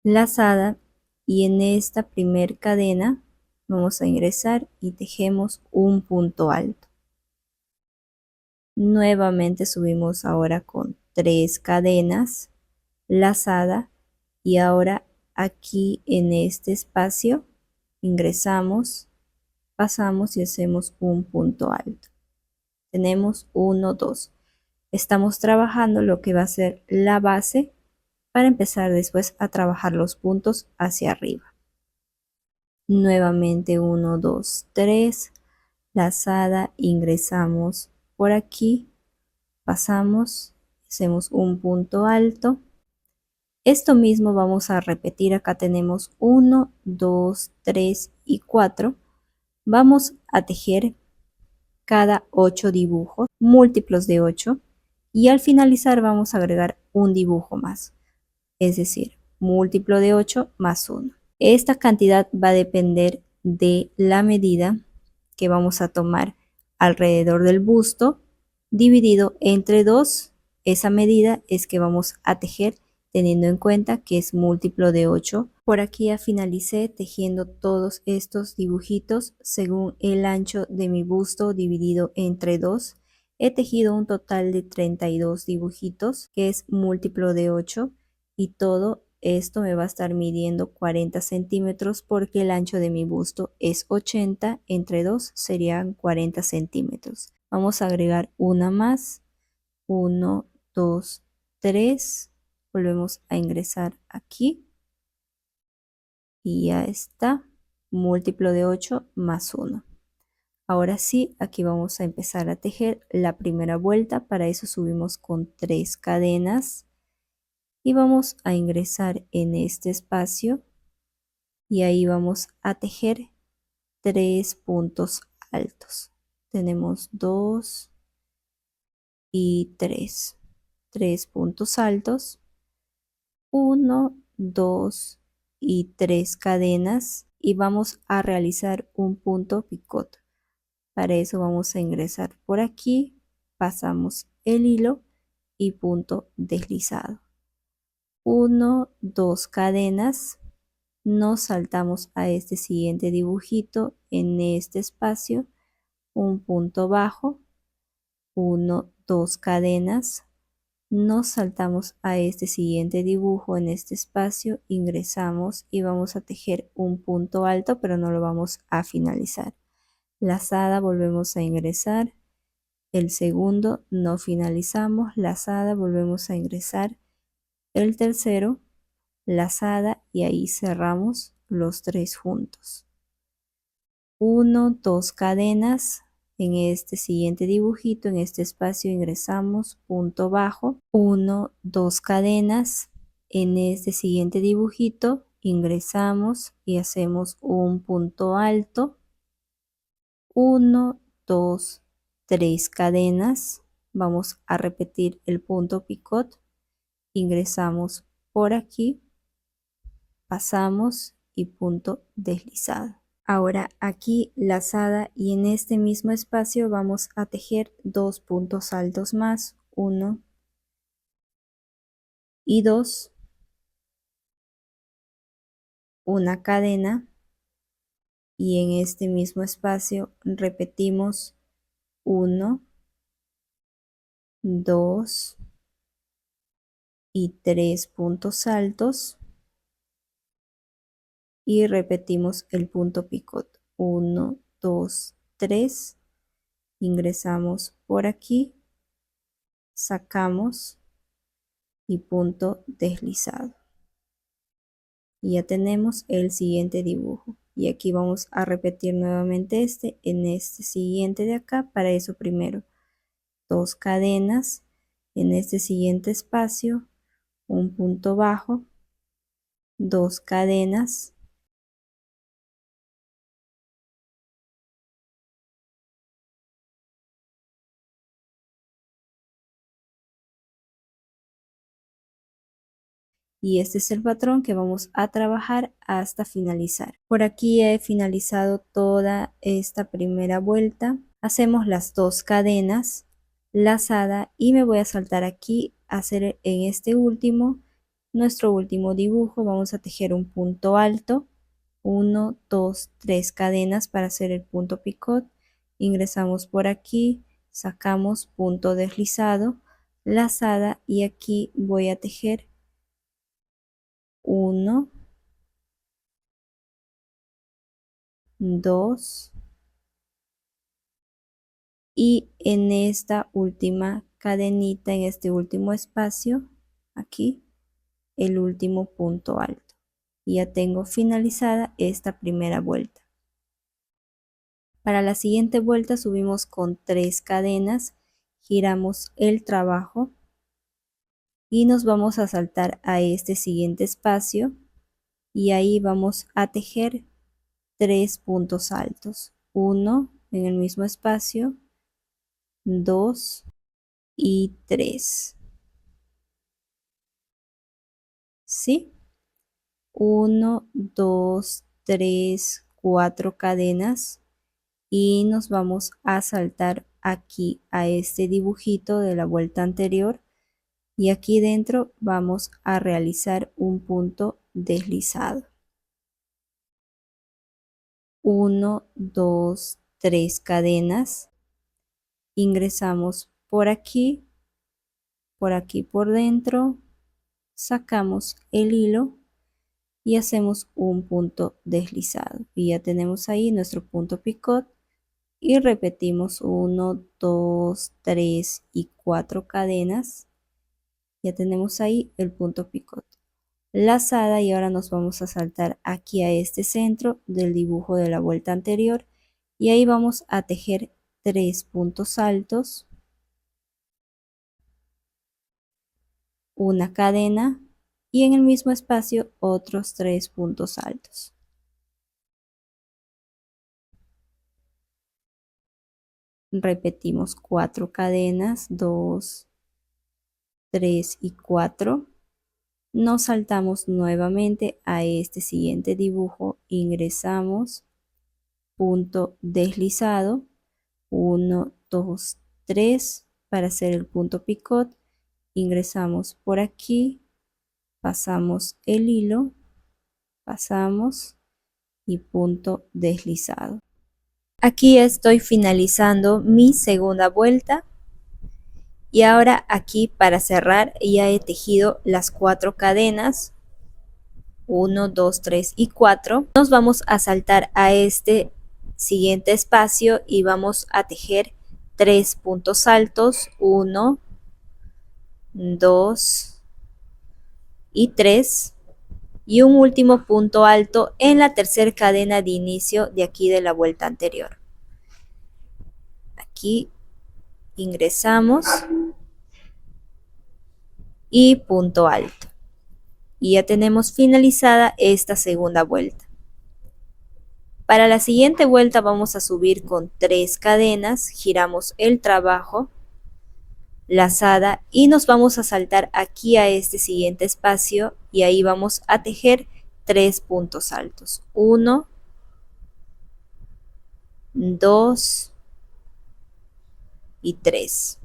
lazada, y en esta primer cadena vamos a ingresar y tejemos un punto alto. Nuevamente subimos ahora con 3 cadenas, lazada, y ahora aquí en este espacio ingresamos, pasamos y hacemos un punto alto. Tenemos 1, 2. Estamos trabajando lo que va a ser la base para empezar después a trabajar los puntos hacia arriba. Nuevamente 1, 2, 3, lazada, ingresamos por aquí, pasamos, hacemos un punto alto. Esto mismo vamos a repetir. Acá tenemos 1, 2, 3 y 4. Vamos a tejer cada 8 dibujos, múltiplos de 8, y al finalizar vamos a agregar un dibujo más, es decir, múltiplo de 8 más 1. Esta cantidad va a depender de la medida que vamos a tomar alrededor del busto, dividido entre 2. Esa medida es que vamos a tejer teniendo en cuenta que es múltiplo de 8. Por aquí ya finalicé tejiendo todos estos dibujitos según el ancho de mi busto dividido entre 2. He tejido un total de 32 dibujitos, que es múltiplo de 8, y todo esto me va a estar midiendo 40 centímetros porque el ancho de mi busto es 80, entre 2 serían 40 centímetros. Vamos a agregar una más, 1, 2, 3, volvemos a ingresar aquí y ya está, múltiplo de 8 más 1. Ahora sí, aquí vamos a empezar a tejer la primera vuelta. Para eso subimos con 3 cadenas y vamos a ingresar en este espacio y ahí vamos a tejer 3 puntos altos. Tenemos 2 y 3. 3 puntos altos, 1, 2 y 3 cadenas, y vamos a realizar un punto picot. Para eso vamos a ingresar por aquí, pasamos el hilo y punto deslizado. 1, 2 cadenas, nos saltamos a este siguiente dibujito en este espacio, un punto bajo, 1, 2 cadenas, nos saltamos a este siguiente dibujo en este espacio, ingresamos y vamos a tejer un punto alto, pero no lo vamos a finalizar. Lazada, volvemos a ingresar, el segundo no finalizamos, lazada, volvemos a ingresar, el tercero, lazada, y ahí cerramos los 3 juntos. 1, 2 cadenas, en este siguiente dibujito, en este espacio ingresamos punto bajo, 1, 2 cadenas, en este siguiente dibujito ingresamos y hacemos un punto alto, 1, 2, 3 cadenas. Vamos a repetir el punto picot, ingresamos por aquí, pasamos y punto deslizado. Ahora aquí lazada y en este mismo espacio vamos a tejer 2 puntos altos más, 1 y 2, una cadena y en este mismo espacio repetimos 1, 2 y 3 puntos altos y repetimos el punto picot, 1, 2, 3, ingresamos por aquí, sacamos y punto deslizado. Y ya tenemos el siguiente dibujo. Y aquí vamos a repetir nuevamente en este siguiente de acá. Para eso primero 2 cadenas en este siguiente espacio, un punto bajo, 2 cadenas y este es el patrón que vamos a trabajar hasta finalizar. Por aquí he finalizado toda esta primera vuelta. Hacemos las 2 cadenas lazada y me voy a saltar aquí a hacer en este último nuestro último dibujo. Vamos a tejer un punto alto, 1, 2, 3 cadenas para hacer el punto picot. Ingresamos por aquí, sacamos punto deslizado, lazada y aquí voy a tejer 1, 2 y en esta última cadenita, en este último espacio, aquí, el último punto alto. Y ya tengo finalizada esta primera vuelta. Para la siguiente vuelta subimos con 3 cadenas, giramos el trabajo y nos vamos a saltar a este siguiente espacio y ahí vamos a tejer 3 puntos altos, 1 en el mismo espacio, 2 y 3. ¿Sí? 1, 2, 3, 4 cadenas y nos vamos a saltar aquí a este dibujito de la vuelta anterior y aquí dentro vamos a realizar un punto deslizado. 1, 2, 3 cadenas, ingresamos por aquí por dentro, sacamos el hilo y hacemos un punto deslizado y ya tenemos ahí nuestro punto picot y repetimos 1, 2, 3 y 4 cadenas. Ya tenemos ahí el punto picot, lazada y ahora nos vamos a saltar aquí a este centro del dibujo de la vuelta anterior y ahí vamos a tejer 3 puntos altos, una cadena y en el mismo espacio otros 3 puntos altos. Repetimos 4 cadenas, 2, 3 y 4. Nos saltamos nuevamente a este siguiente dibujo, ingresamos, punto deslizado, 1, 2, 3 para hacer el punto picot, ingresamos por aquí, pasamos el hilo, pasamos y punto deslizado. Aquí estoy finalizando mi segunda vuelta y ahora aquí para cerrar ya he tejido las 4 cadenas, 1, 2, 3 y 4. Nos vamos a saltar a este siguiente espacio y vamos a tejer 3 puntos altos, 1, 2 y 3 y un último punto alto en la tercera cadena de inicio de aquí de la vuelta anterior. Aquí ingresamos y punto alto. Y ya tenemos finalizada esta segunda vuelta. Para la siguiente vuelta vamos a subir con 3 cadenas, giramos el trabajo, lazada y nos vamos a saltar aquí a este siguiente espacio y ahí vamos a tejer 3 puntos altos. 1, 2 y 3.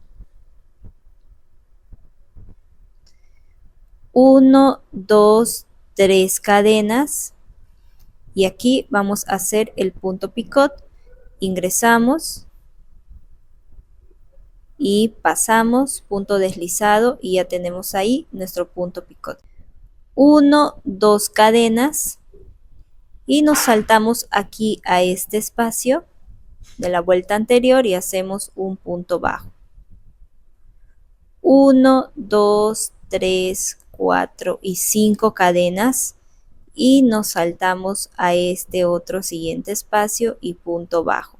1, 2, 3 cadenas y aquí vamos a hacer el punto picot. Ingresamos y pasamos, punto deslizado y ya tenemos ahí nuestro punto picot. 1, 2 cadenas y nos saltamos aquí a este espacio de la vuelta anterior y hacemos un punto bajo. 1, 2, 3, 4 y 5 cadenas y nos saltamos a este otro siguiente espacio y punto bajo.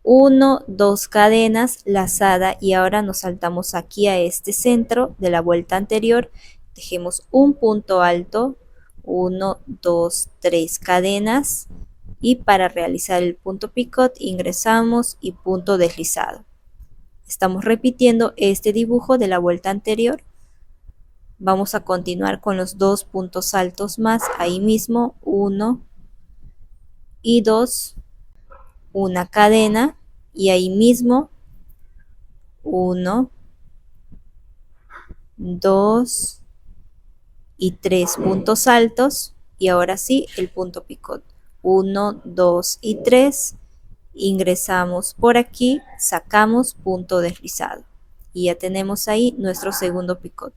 1, 2 cadenas, lazada y ahora nos saltamos aquí a este centro de la vuelta anterior, tejemos un punto alto, 1, 2, 3 cadenas y para realizar el punto picot ingresamos y punto deslizado. Estamos repitiendo este dibujo de la vuelta anterior. Vamos a continuar con los 2 puntos altos más, ahí mismo 1 y 2, una cadena y ahí mismo 1, 2 y 3 puntos altos y ahora sí el punto picot. 1, 2 y 3, ingresamos por aquí, sacamos punto deslizado y ya tenemos ahí nuestro segundo picot.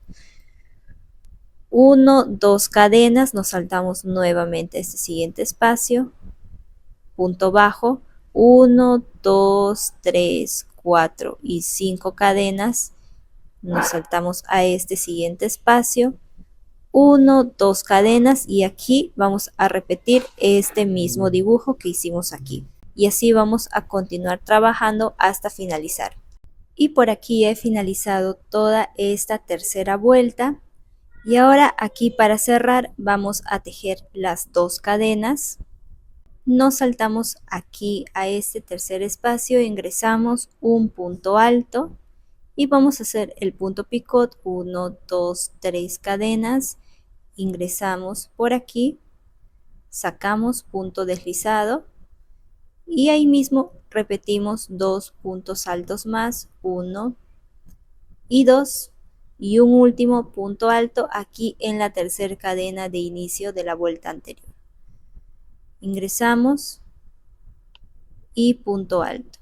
1, 2 cadenas, nos saltamos nuevamente a este siguiente espacio, punto bajo, 1, 2, 3, 4 y 5 cadenas, nos saltamos a este siguiente espacio, 1, 2 cadenas y aquí vamos a repetir este mismo dibujo que hicimos aquí. Y así vamos a continuar trabajando hasta finalizar. Y por aquí he finalizado toda esta tercera vuelta. Y ahora aquí para cerrar vamos a tejer las 2 cadenas. Nos saltamos aquí a este tercer espacio, ingresamos un punto alto y vamos a hacer el punto picot, 1, 2, 3 cadenas, ingresamos por aquí, sacamos punto deslizado y ahí mismo repetimos 2 puntos altos más, 1 y 2 y un último punto alto aquí en la tercera cadena de inicio de la vuelta anterior. Ingresamos y punto alto.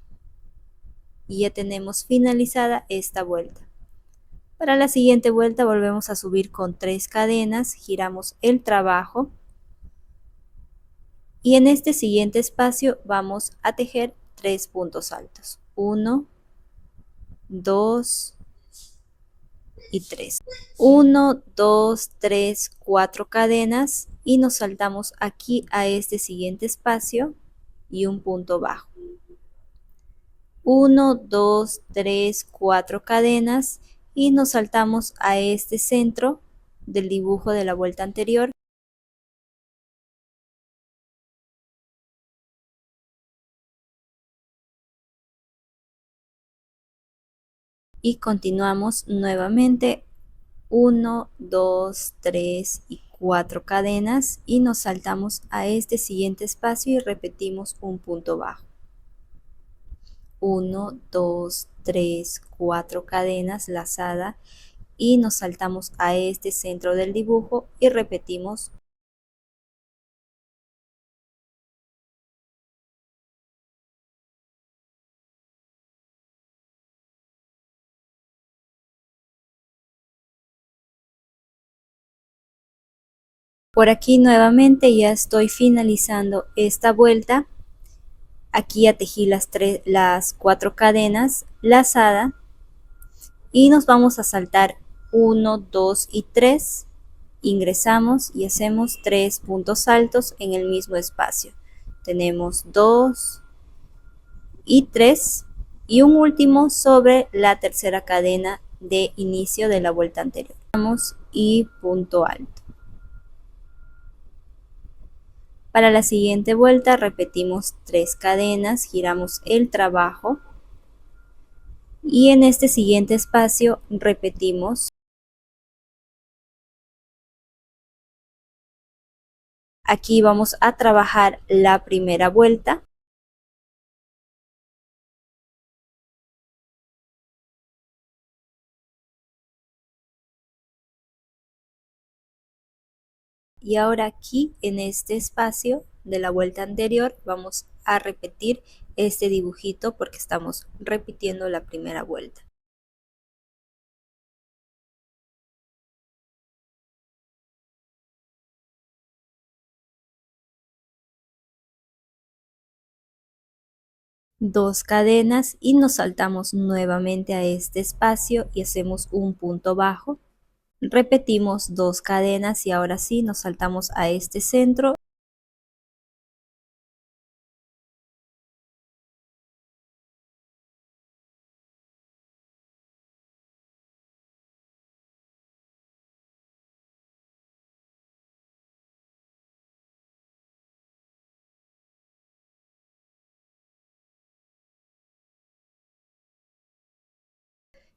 Y ya tenemos finalizada esta vuelta. Para la siguiente vuelta volvemos a subir con 3 cadenas, giramos el trabajo y en este siguiente espacio vamos a tejer 3 puntos altos. 1, 2 y 3. 1, 2, 3, 4 cadenas y nos saltamos aquí a este siguiente espacio y un punto bajo. 1, 2, 3, 4 cadenas y nos saltamos a este centro del dibujo de la vuelta anterior. Y continuamos nuevamente 1, 2, 3 y 4 cadenas y nos saltamos a este siguiente espacio y repetimos un punto bajo. 1, 2, 3, 4 cadenas lazada y nos saltamos a este centro del dibujo y repetimos . Por aquí nuevamente ya estoy finalizando esta vuelta. Aquí ya tejí las 4 cadenas lazada y nos vamos a saltar 1, 2 y 3. Ingresamos y hacemos 3 puntos altos en el mismo espacio. Tenemos 2 y 3 y un último sobre la tercera cadena de inicio de la vuelta anterior. Y punto alto. Para la siguiente vuelta repetimos 3 cadenas, giramos el trabajo y en este siguiente espacio repetimos. Aquí vamos a trabajar la primera vuelta. Y ahora aquí en este espacio de la vuelta anterior vamos a repetir este dibujito porque estamos repitiendo la primera vuelta. Dos cadenas y nos saltamos nuevamente a este espacio y hacemos un punto bajo. Repetimos 2 cadenas y ahora sí nos saltamos a este centro.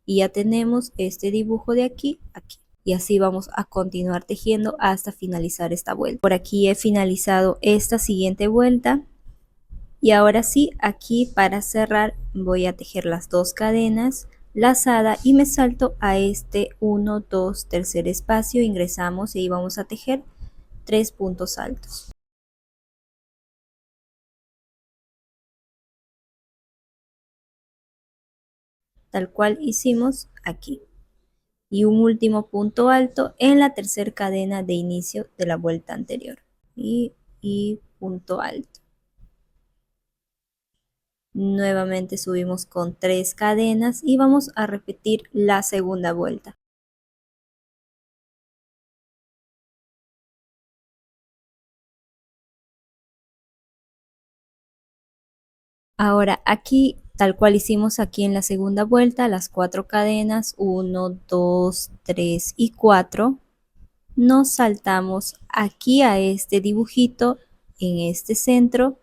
Y ya tenemos este dibujo de aquí, aquí. Y así vamos a continuar tejiendo hasta finalizar esta vuelta. Por aquí he finalizado esta siguiente vuelta. Y ahora sí, aquí para cerrar voy a tejer las 2 cadenas, lazada y me salto a este 1, 2, tercer espacio, ingresamos y ahí vamos a tejer 3 puntos altos. Tal cual hicimos aquí. Y un último punto alto en la tercera cadena de inicio de la vuelta anterior. Y punto alto. Nuevamente subimos con 3 cadenas y vamos a repetir la segunda vuelta. Ahora aquí, tal cual hicimos aquí en la segunda vuelta, las 4 cadenas, 1, 2, 3 y 4, nos saltamos aquí a este dibujito en este centro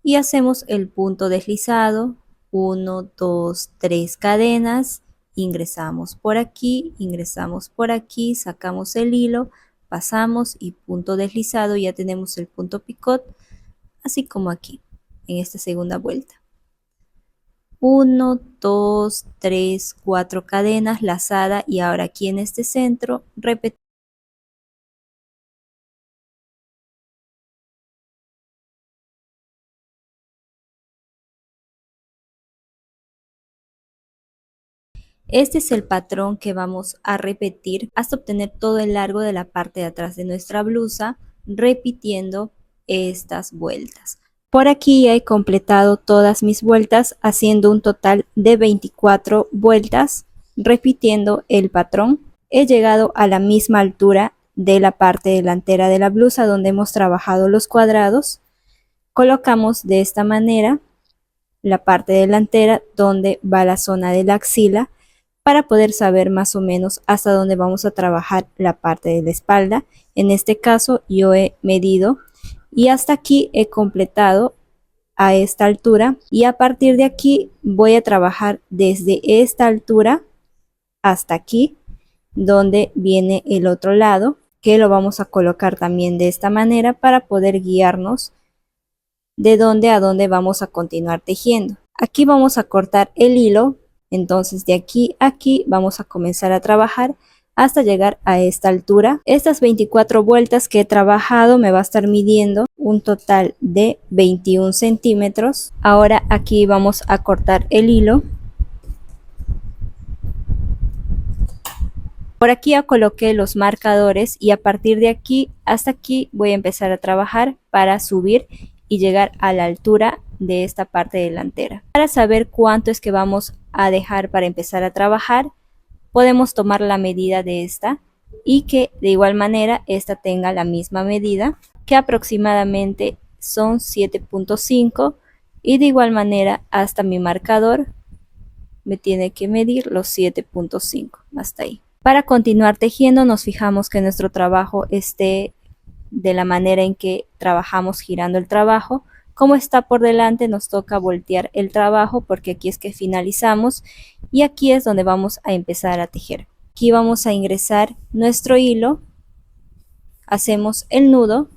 y hacemos el punto deslizado, 1, 2, 3 cadenas, ingresamos por aquí, sacamos el hilo, pasamos y punto deslizado, ya tenemos el punto picot, así como aquí, en esta segunda vuelta. 1, 2, 3, 4 cadenas, lazada y ahora aquí en este centro repetimos. Este es el patrón que vamos a repetir hasta obtener todo el largo de la parte de atrás de nuestra blusa, repitiendo estas vueltas. Por aquí ya he completado todas mis vueltas haciendo un total de 24 vueltas repitiendo el patrón. He llegado a la misma altura de la parte delantera de la blusa donde hemos trabajado los cuadrados. Colocamos de esta manera la parte delantera donde va la zona de la axila para poder saber más o menos hasta dónde vamos a trabajar la parte de la espalda. En este caso yo he medido y hasta aquí he completado a esta altura y a partir de aquí voy a trabajar desde esta altura hasta aquí donde viene el otro lado, que lo vamos a colocar también de esta manera para poder guiarnos de dónde a dónde vamos a continuar tejiendo. Aquí vamos a cortar el hilo, entonces de aquí a aquí vamos a comenzar a trabajar hasta llegar a esta altura. Estas 24 vueltas que he trabajado me va a estar midiendo un total de 21 centímetros. Ahora aquí vamos a cortar el hilo. Por aquí ya coloqué los marcadores y a partir de aquí hasta aquí voy a empezar a trabajar para subir y llegar a la altura de esta parte delantera. Para saber cuánto es que vamos a dejar para empezar a trabajar, podemos tomar la medida de esta y que de igual manera esta tenga la misma medida, que aproximadamente son 7.5, y de igual manera hasta mi marcador me tiene que medir los 7.5 hasta ahí. Para continuar tejiendo nos fijamos que nuestro trabajo esté de la manera en que trabajamos girando el trabajo. Como está por delante, nos toca voltear el trabajo porque aquí es que finalizamos y aquí es donde vamos a empezar a tejer. Aquí vamos a ingresar nuestro hilo, hacemos el nudo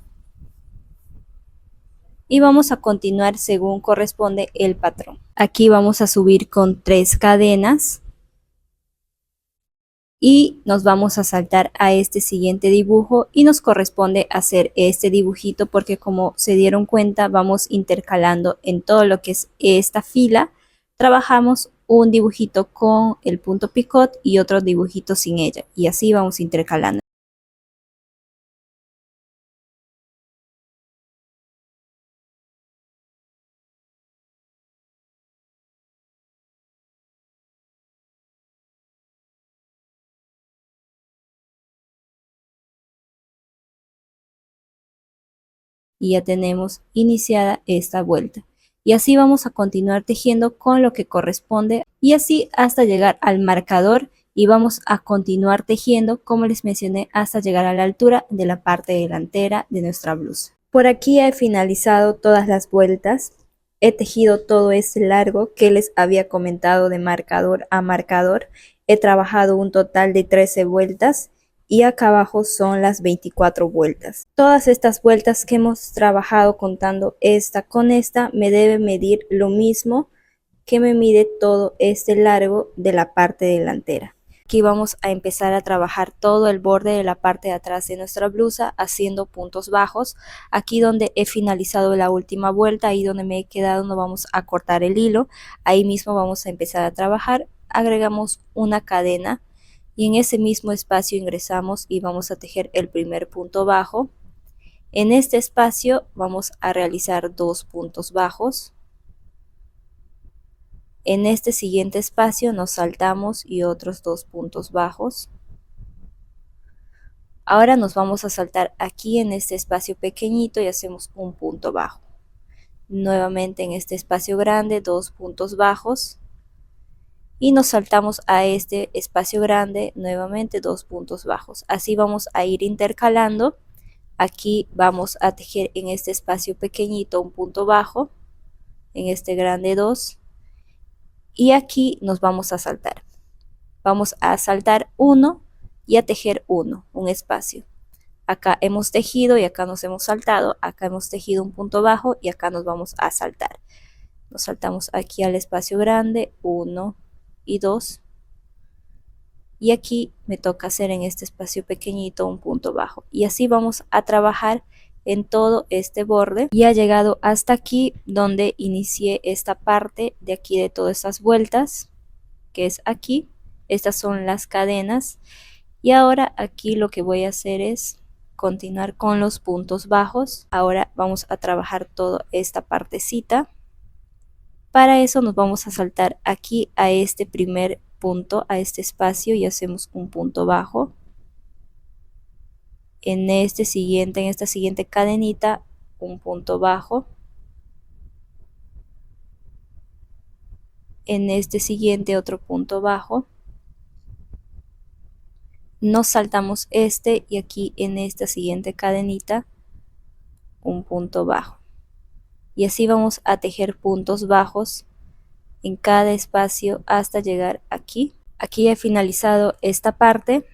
y vamos a continuar según corresponde el patrón. Aquí vamos a subir con 3 cadenas y nos vamos a saltar a este siguiente dibujo y nos corresponde hacer este dibujito porque como se dieron cuenta vamos intercalando en todo lo que es esta fila. Trabajamos un dibujito con el punto picot y otro dibujito sin ella y así vamos intercalando. Y ya tenemos iniciada esta vuelta. Y así vamos a continuar tejiendo con lo que corresponde y así hasta llegar al marcador y vamos a continuar tejiendo como les mencioné hasta llegar a la altura de la parte delantera de nuestra blusa. Por aquí he finalizado todas las vueltas. He tejido todo este largo que les había comentado de marcador a marcador. He trabajado un total de 13 vueltas y acá abajo son las 24 vueltas. Todas estas vueltas que hemos trabajado contando esta con esta me debe medir lo mismo que me mide todo este largo de la parte delantera. Aquí vamos a empezar a trabajar todo el borde de la parte de atrás de nuestra blusa haciendo puntos bajos. Aquí donde he finalizado la última vuelta, ahí donde me he quedado, no vamos a cortar el hilo. Ahí mismo vamos a empezar a trabajar. Agregamos una cadena y en ese mismo espacio ingresamos y vamos a tejer el primer punto bajo. En este espacio vamos a realizar 2 puntos bajos. En este siguiente espacio nos saltamos y otros 2 puntos bajos. Ahora nos vamos a saltar aquí en este espacio pequeñito y hacemos un punto bajo. Nuevamente en este espacio grande 2 puntos bajos. Y nos saltamos a este espacio grande, nuevamente 2 puntos bajos. Así vamos a ir intercalando. Aquí vamos a tejer en este espacio pequeñito un punto bajo, en este grande 2 y aquí nos vamos a saltar. Vamos a saltar 1 y a tejer 1, un espacio. Acá hemos tejido y acá nos hemos saltado, acá hemos tejido un punto bajo y acá nos vamos a saltar. Nos saltamos aquí al espacio grande, 1 y 2. Y aquí me toca hacer en este espacio pequeñito un punto bajo. Y así vamos a trabajar en todo este borde. Y ha llegado hasta aquí donde inicié esta parte de aquí de todas estas vueltas, que es aquí. Estas son las cadenas. Y ahora aquí lo que voy a hacer es continuar con los puntos bajos. Ahora vamos a trabajar toda esta partecita. Para eso nos vamos a saltar aquí a este primer punto, a este espacio y hacemos un punto bajo. En esta siguiente cadenita, un punto bajo. En este siguiente otro punto bajo. Nos saltamos este y aquí en esta siguiente cadenita un punto bajo. Y así vamos a tejer puntos bajos en cada espacio hasta llegar aquí. Aquí he finalizado esta parte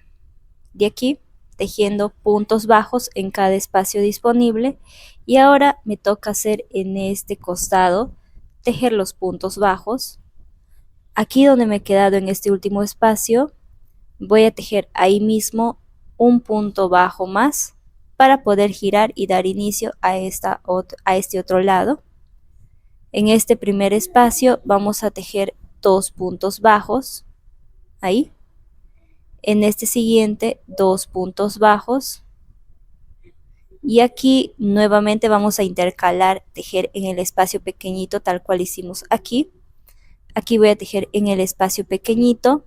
de aquí tejiendo puntos bajos en cada espacio disponible y ahora me toca hacer en este costado tejer los puntos bajos. Aquí donde me he quedado en este último espacio voy a tejer ahí mismo un punto bajo más para poder girar y dar inicio a este otro lado. En este primer espacio vamos a tejer 2 puntos bajos ahí. En este siguiente 2 puntos bajos y aquí nuevamente vamos a intercalar tejer en el espacio pequeñito tal cual hicimos aquí. Aquí voy a tejer en el espacio pequeñito,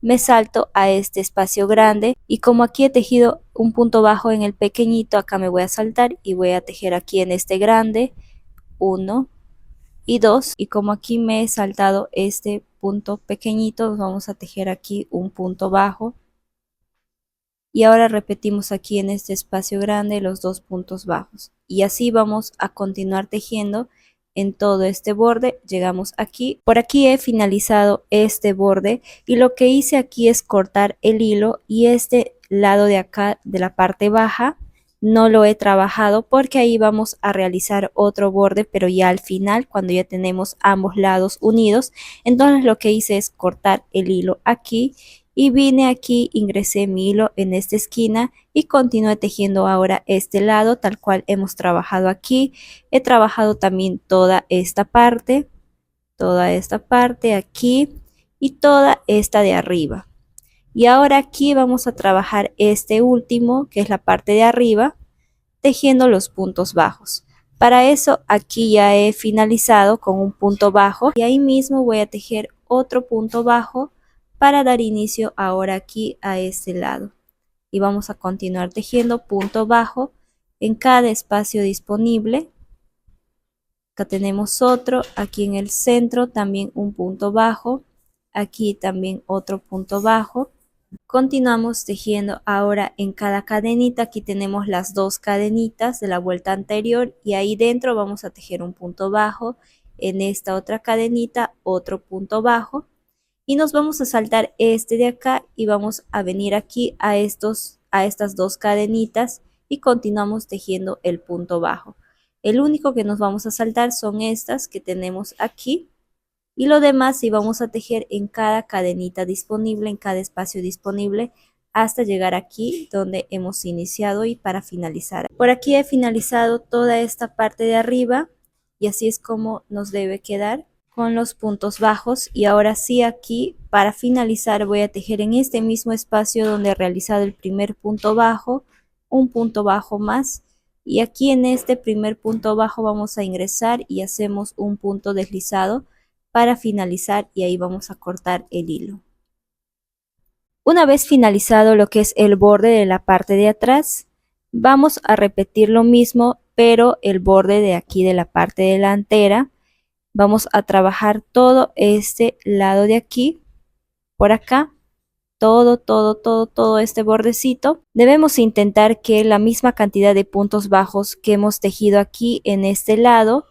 me salto a este espacio grande y como aquí he tejido un punto bajo en el pequeñito, acá me voy a saltar y voy a tejer aquí en este grande 1 y 2 y como aquí me he saltado este punto pequeñito, vamos a tejer aquí un punto bajo y ahora repetimos aquí en este espacio grande los 2 puntos bajos y así vamos a continuar tejiendo en todo este borde. Llegamos aquí, por aquí he finalizado este borde y lo que hice aquí es cortar el hilo y este lado de acá de la parte baja no lo he trabajado porque ahí vamos a realizar otro borde, pero ya al final cuando ya tenemos ambos lados unidos. Entonces lo que hice es cortar el hilo aquí y vine aquí, ingresé mi hilo en esta esquina y continué tejiendo ahora este lado tal cual hemos trabajado aquí. He trabajado también toda esta parte aquí y toda esta de arriba. Y ahora aquí vamos a trabajar este último, que es la parte de arriba, tejiendo los puntos bajos. Para eso aquí ya he finalizado con un punto bajo y ahí mismo voy a tejer otro punto bajo para dar inicio ahora aquí a este lado. Y vamos a continuar tejiendo punto bajo en cada espacio disponible. Acá tenemos otro, aquí en el centro también un punto bajo, aquí también otro punto bajo. Continuamos tejiendo ahora en cada cadenita. Aquí tenemos las 2 cadenitas de la vuelta anterior y ahí dentro vamos a tejer un punto bajo. En esta otra cadenita otro punto bajo y nos vamos a saltar este de acá y vamos a venir aquí a estas 2 cadenitas y continuamos tejiendo el punto bajo. El único que nos vamos a saltar son estas que tenemos aquí. Y lo demás sí vamos a tejer en cada cadenita disponible, en cada espacio disponible, hasta llegar aquí donde hemos iniciado y para finalizar. Por aquí he finalizado toda esta parte de arriba y así es como nos debe quedar con los puntos bajos. Y ahora sí, aquí para finalizar voy a tejer en este mismo espacio donde he realizado el primer punto bajo, un punto bajo más. Y aquí en este primer punto bajo vamos a ingresar y hacemos un punto deslizado para finalizar y ahí vamos a cortar el hilo. Una vez finalizado lo que es el borde de la parte de atrás, vamos a repetir lo mismo, pero el borde de aquí de la parte delantera. Vamos a trabajar todo este lado de aquí, por acá, todo este bordecito. Debemos intentar que la misma cantidad de puntos bajos que hemos tejido aquí en este lado,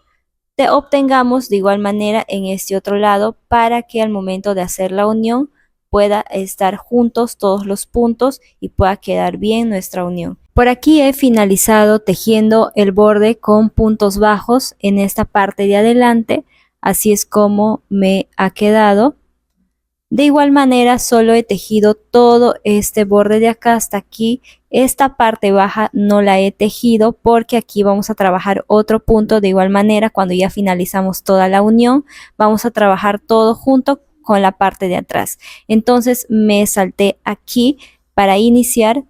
obtengamos de igual manera en este otro lado para que al momento de hacer la unión pueda estar juntos todos los puntos y pueda quedar bien nuestra unión. Por aquí he finalizado tejiendo el borde con puntos bajos en esta parte de adelante, así es como me ha quedado. De igual manera solo he tejido todo este borde de acá hasta aquí. Esta parte baja no la he tejido porque aquí vamos a trabajar otro punto. De igual manera, cuando ya finalizamos toda la unión, vamos a trabajar todo junto con la parte de atrás. Entonces me salté aquí para iniciar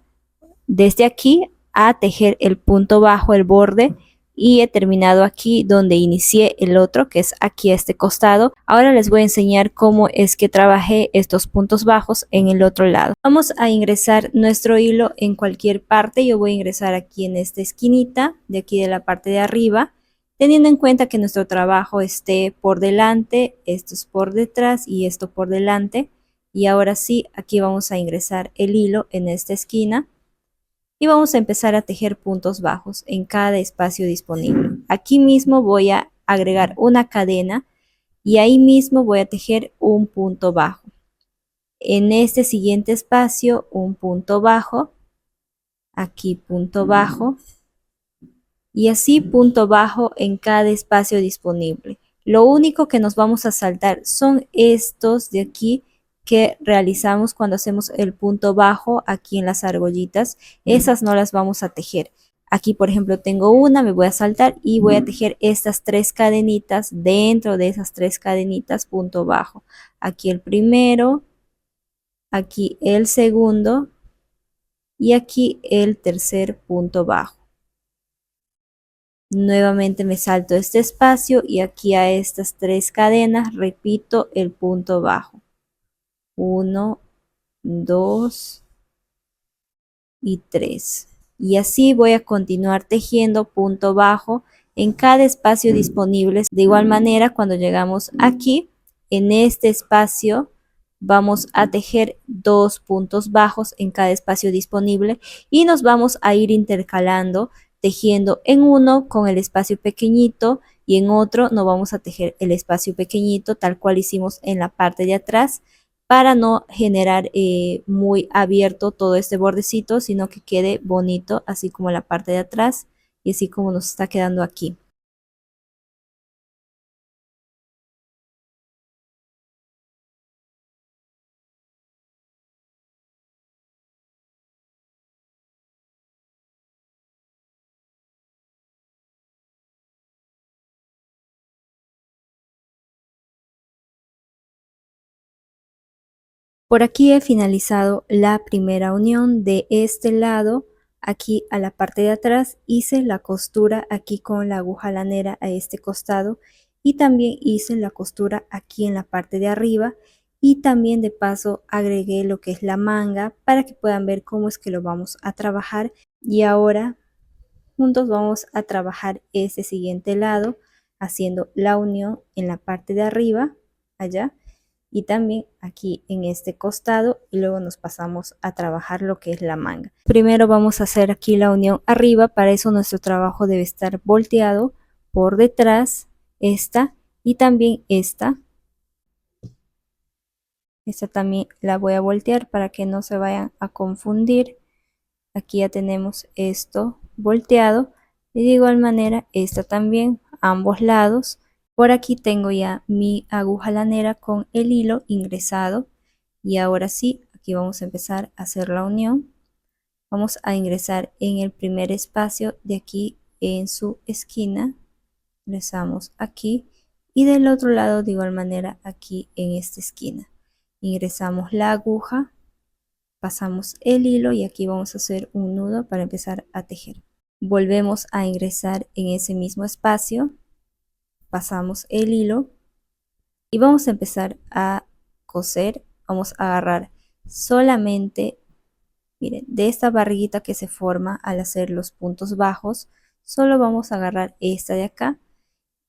desde aquí a tejer el punto bajo, el borde, y he terminado aquí donde inicié el otro, que es aquí a este costado. Ahora les voy a enseñar cómo es que trabajé estos puntos bajos en el otro lado. Vamos a ingresar nuestro hilo en cualquier parte. Yo voy a ingresar aquí en esta esquinita de aquí de la parte de arriba, teniendo en cuenta que nuestro trabajo esté por delante, esto es por detrás y esto por delante. Y ahora sí, aquí vamos a ingresar el hilo en esta esquina y vamos a empezar a tejer puntos bajos en cada espacio disponible. Aquí mismo voy a agregar una cadena y ahí mismo voy a tejer un punto bajo. En este siguiente espacio un punto bajo, aquí punto bajo y así punto bajo en cada espacio disponible. Lo único que nos vamos a saltar son estos de aquí que realizamos cuando hacemos el punto bajo aquí en las argollitas. Esas no las vamos a tejer. Aquí por ejemplo tengo una, me voy a saltar y voy a tejer estas 3 cadenitas. Dentro de esas 3 cadenitas punto bajo. Aquí el primero, aquí el segundo y aquí el tercer punto bajo. Nuevamente me salto este espacio y aquí a estas 3 cadenas repito el punto bajo. 1, 2 y 3. Y así voy a continuar tejiendo punto bajo en cada espacio disponible. De igual manera, cuando llegamos aquí, en este espacio, vamos a tejer 2 puntos bajos en cada espacio disponible y nos vamos a ir intercalando tejiendo en uno con el espacio pequeñito y en otro no vamos a tejer el espacio pequeñito tal cual hicimos en la parte de atrás para no generar muy abierto todo este bordecito, sino que quede bonito así como la parte de atrás y así como nos está quedando aquí. Por aquí he finalizado la primera unión de este lado. Aquí a la parte de atrás hice la costura aquí con la aguja lanera a este costado y también hice la costura aquí en la parte de arriba y también de paso agregué lo que es la manga para que puedan ver cómo es que lo vamos a trabajar. Y ahora juntos vamos a trabajar este siguiente lado haciendo la unión en la parte de arriba allá y también aquí en este costado y luego nos pasamos a trabajar lo que es la manga. Primero vamos a hacer aquí la unión arriba, para eso nuestro trabajo debe estar volteado por detrás, esta y también esta también la voy a voltear para que no se vayan a confundir. Aquí ya tenemos esto volteado y de igual manera esta también, ambos lados. Por aquí tengo ya mi aguja lanera con el hilo ingresado y ahora sí, aquí vamos a empezar a hacer la unión. Vamos a ingresar en el primer espacio de aquí en su esquina, ingresamos aquí y del otro lado de igual manera aquí en esta esquina. Ingresamos la aguja, pasamos el hilo y aquí vamos a hacer un nudo para empezar a tejer. Volvemos a ingresar en ese mismo espacio, pasamos el hilo y vamos a empezar a coser. Vamos a agarrar solamente, miren, de esta barriguita que se forma al hacer los puntos bajos, solo vamos a agarrar esta de acá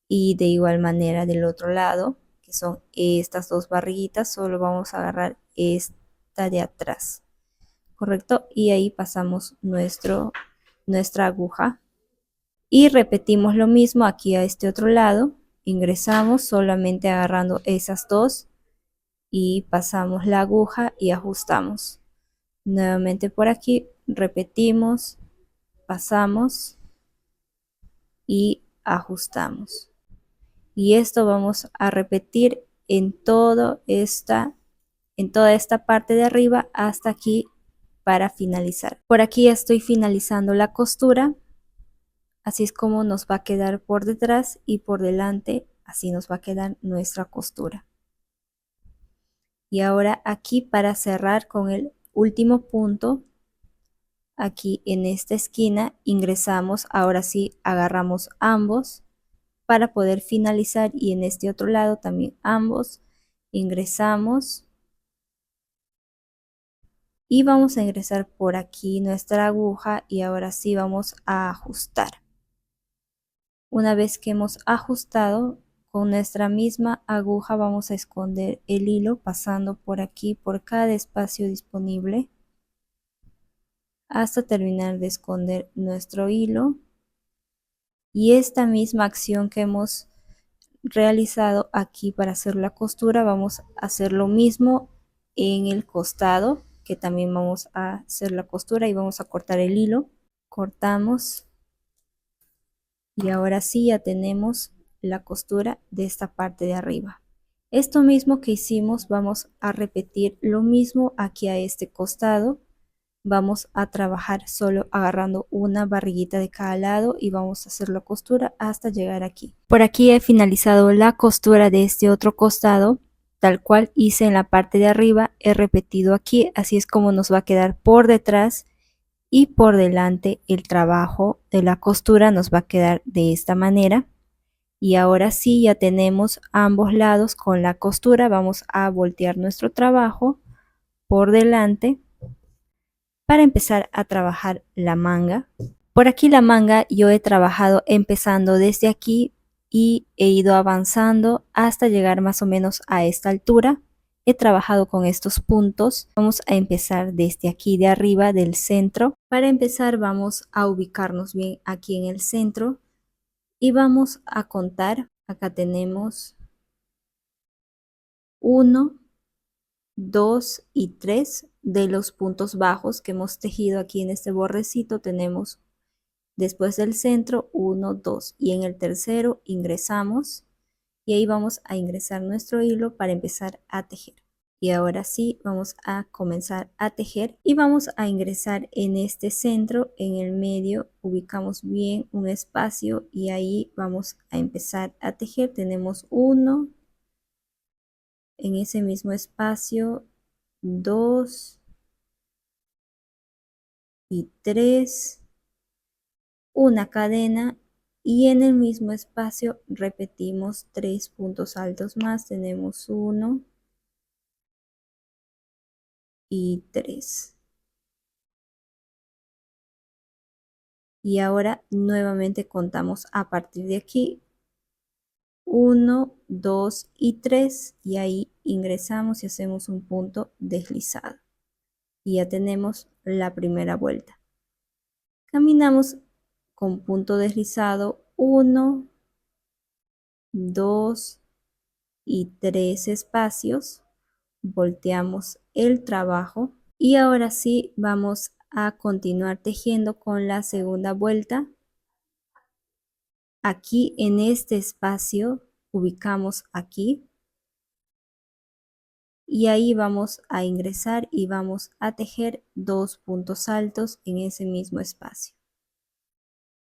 y de igual manera del otro lado, que son estas dos barriguitas, solo vamos a agarrar esta de atrás, correcto, y ahí pasamos nuestra aguja y repetimos lo mismo aquí a este otro lado. Ingresamos solamente agarrando esas dos y pasamos la aguja y ajustamos. Nuevamente por aquí repetimos, pasamos y ajustamos. Y esto vamos a repetir en toda esta parte de arriba hasta aquí para finalizar. Por aquí ya estoy finalizando la costura. Así es como nos va a quedar por detrás y por delante, así nos va a quedar nuestra costura. Y ahora aquí para cerrar con el último punto, aquí en esta esquina ingresamos, ahora sí agarramos ambos para poder finalizar y en este otro lado también ambos ingresamos y vamos a ingresar por aquí nuestra aguja y ahora sí vamos a ajustar. Una vez que hemos ajustado, con nuestra misma aguja vamos a esconder el hilo pasando por aquí, por cada espacio disponible, hasta terminar de esconder nuestro hilo. Y esta misma acción que hemos realizado aquí para hacer la costura, vamos a hacer lo mismo en el costado, que también vamos a hacer la costura y vamos a cortar el hilo. Cortamos. Y ahora sí ya tenemos la costura de esta parte de arriba. Esto mismo que hicimos vamos a repetir lo mismo aquí a este costado. Vamos a trabajar solo agarrando una barriguita de cada lado y vamos a hacer la costura hasta llegar aquí. Por aquí he finalizado la costura de este otro costado, tal cual hice en la parte de arriba, he repetido aquí, así es como nos va a quedar por detrás. Y por delante el trabajo de la costura nos va a quedar de esta manera. Y ahora sí ya tenemos ambos lados con la costura. Vamos a voltear nuestro trabajo por delante para empezar a trabajar la manga. Por aquí la manga yo he trabajado empezando desde aquí y he ido avanzando hasta llegar más o menos a esta altura. he trabajado con estos puntos. Vamos a empezar desde aquí de arriba del centro. Para empezar vamos a ubicarnos bien aquí en el centro y vamos a contar. Acá tenemos 1, 2 y 3 de los puntos bajos que hemos tejido aquí en este bordecito. Tenemos después del centro 1, 2 y en el tercero ingresamos y ahí vamos a ingresar nuestro hilo para empezar a tejer. Y ahora sí vamos a comenzar a tejer y vamos a ingresar en este centro. En el medio ubicamos bien un espacio y ahí vamos a empezar a tejer. Tenemos 1, en ese mismo espacio 2 y 3, una cadena y en el mismo espacio repetimos 3 puntos altos más. Tenemos 1 y 3. Y ahora nuevamente contamos a partir de aquí 1, 2 y 3 y ahí ingresamos y hacemos un punto deslizado. Y ya tenemos la primera vuelta. Caminamos con punto deslizado 1, 2 y 3 espacios. Volteamos el trabajo y ahora sí vamos a continuar tejiendo con la segunda vuelta. Aquí en este espacio ubicamos aquí y ahí vamos a ingresar y vamos a tejer 2 puntos altos en ese mismo espacio.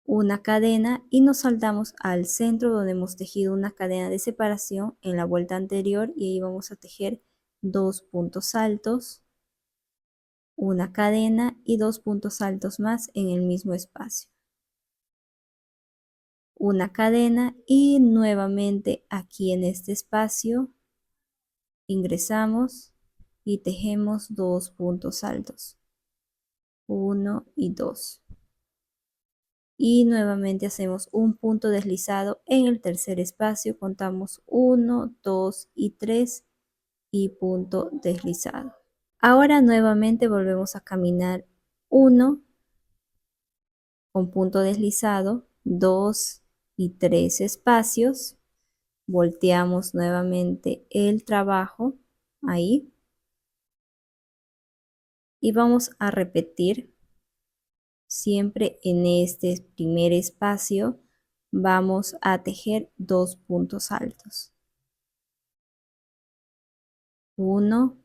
Una cadena y nos saltamos al centro donde hemos tejido una cadena de separación en la vuelta anterior y ahí vamos a tejer 2 puntos altos, una cadena y 2 puntos altos más en el mismo espacio. Una cadena y nuevamente aquí en este espacio ingresamos y tejemos 2 puntos altos, 1 y 2. Y nuevamente hacemos un punto deslizado en el tercer espacio, contamos 1, 2 y 3 y punto deslizado. Ahora nuevamente volvemos a caminar 1 con punto deslizado, 2 y 3 espacios, volteamos nuevamente el trabajo ahí y vamos a repetir siempre en este primer espacio. Vamos a tejer 2 puntos altos, 1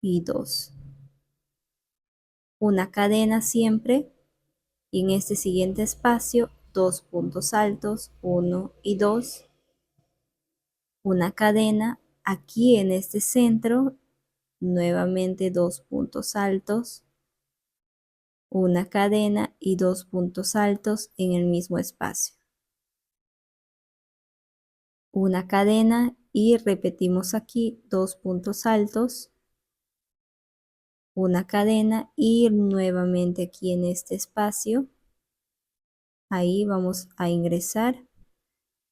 y 2, una cadena siempre y en este siguiente espacio 2 puntos altos, 1 y 2, una cadena aquí en este centro, nuevamente 2 puntos altos, una cadena y 2 puntos altos en el mismo espacio, una cadena y repetimos aquí 2 puntos altos, una cadena y nuevamente aquí en este espacio, ahí vamos a ingresar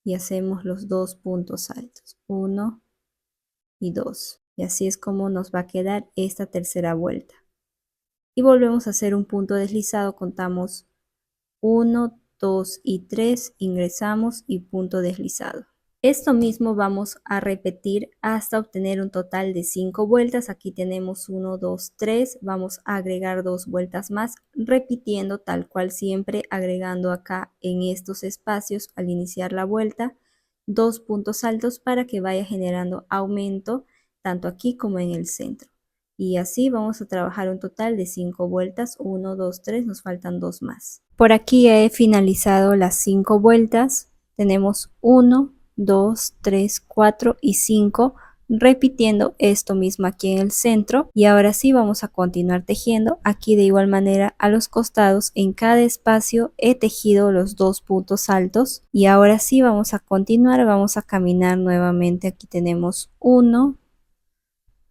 y hacemos los 2 puntos altos, 1 y 2. Y así es como nos va a quedar esta tercera vuelta. Y volvemos a hacer un punto deslizado, contamos 1, 2 y 3, ingresamos y punto deslizado. Esto mismo vamos a repetir hasta obtener un total de 5 vueltas. Aquí tenemos 1, 2, 3. Vamos a agregar 2 vueltas más, repitiendo tal cual siempre, agregando acá en estos espacios al iniciar la vuelta 2 puntos altos para que vaya generando aumento tanto aquí como en el centro. Y así vamos a trabajar un total de 5 vueltas. 1, 2, 3, nos faltan 2 más. Por aquí he finalizado las 5 vueltas. Tenemos 1, 2, 3, 4 y 5, repitiendo esto mismo aquí en el centro. Y ahora sí vamos a continuar tejiendo. Aquí de igual manera a los costados en cada espacio he tejido los 2 puntos altos. Y ahora sí vamos a continuar, vamos a caminar nuevamente. Aquí tenemos 1,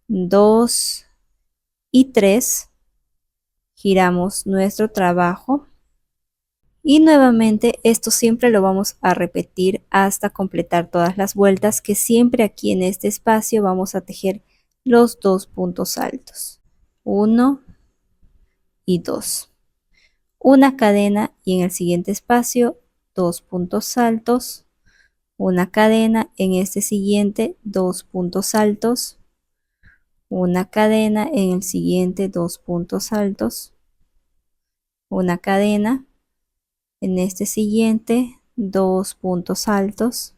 2 y 3. Giramos nuestro trabajo Y nuevamente esto siempre lo vamos a repetir hasta completar todas las vueltas, que siempre aquí en este espacio vamos a tejer los 2 puntos altos, 1 y 2, una cadena, y en el siguiente espacio 2 puntos altos, una cadena, en este siguiente 2 puntos altos, una cadena, en el siguiente 2 puntos altos, una cadena, en este siguiente 2 puntos altos,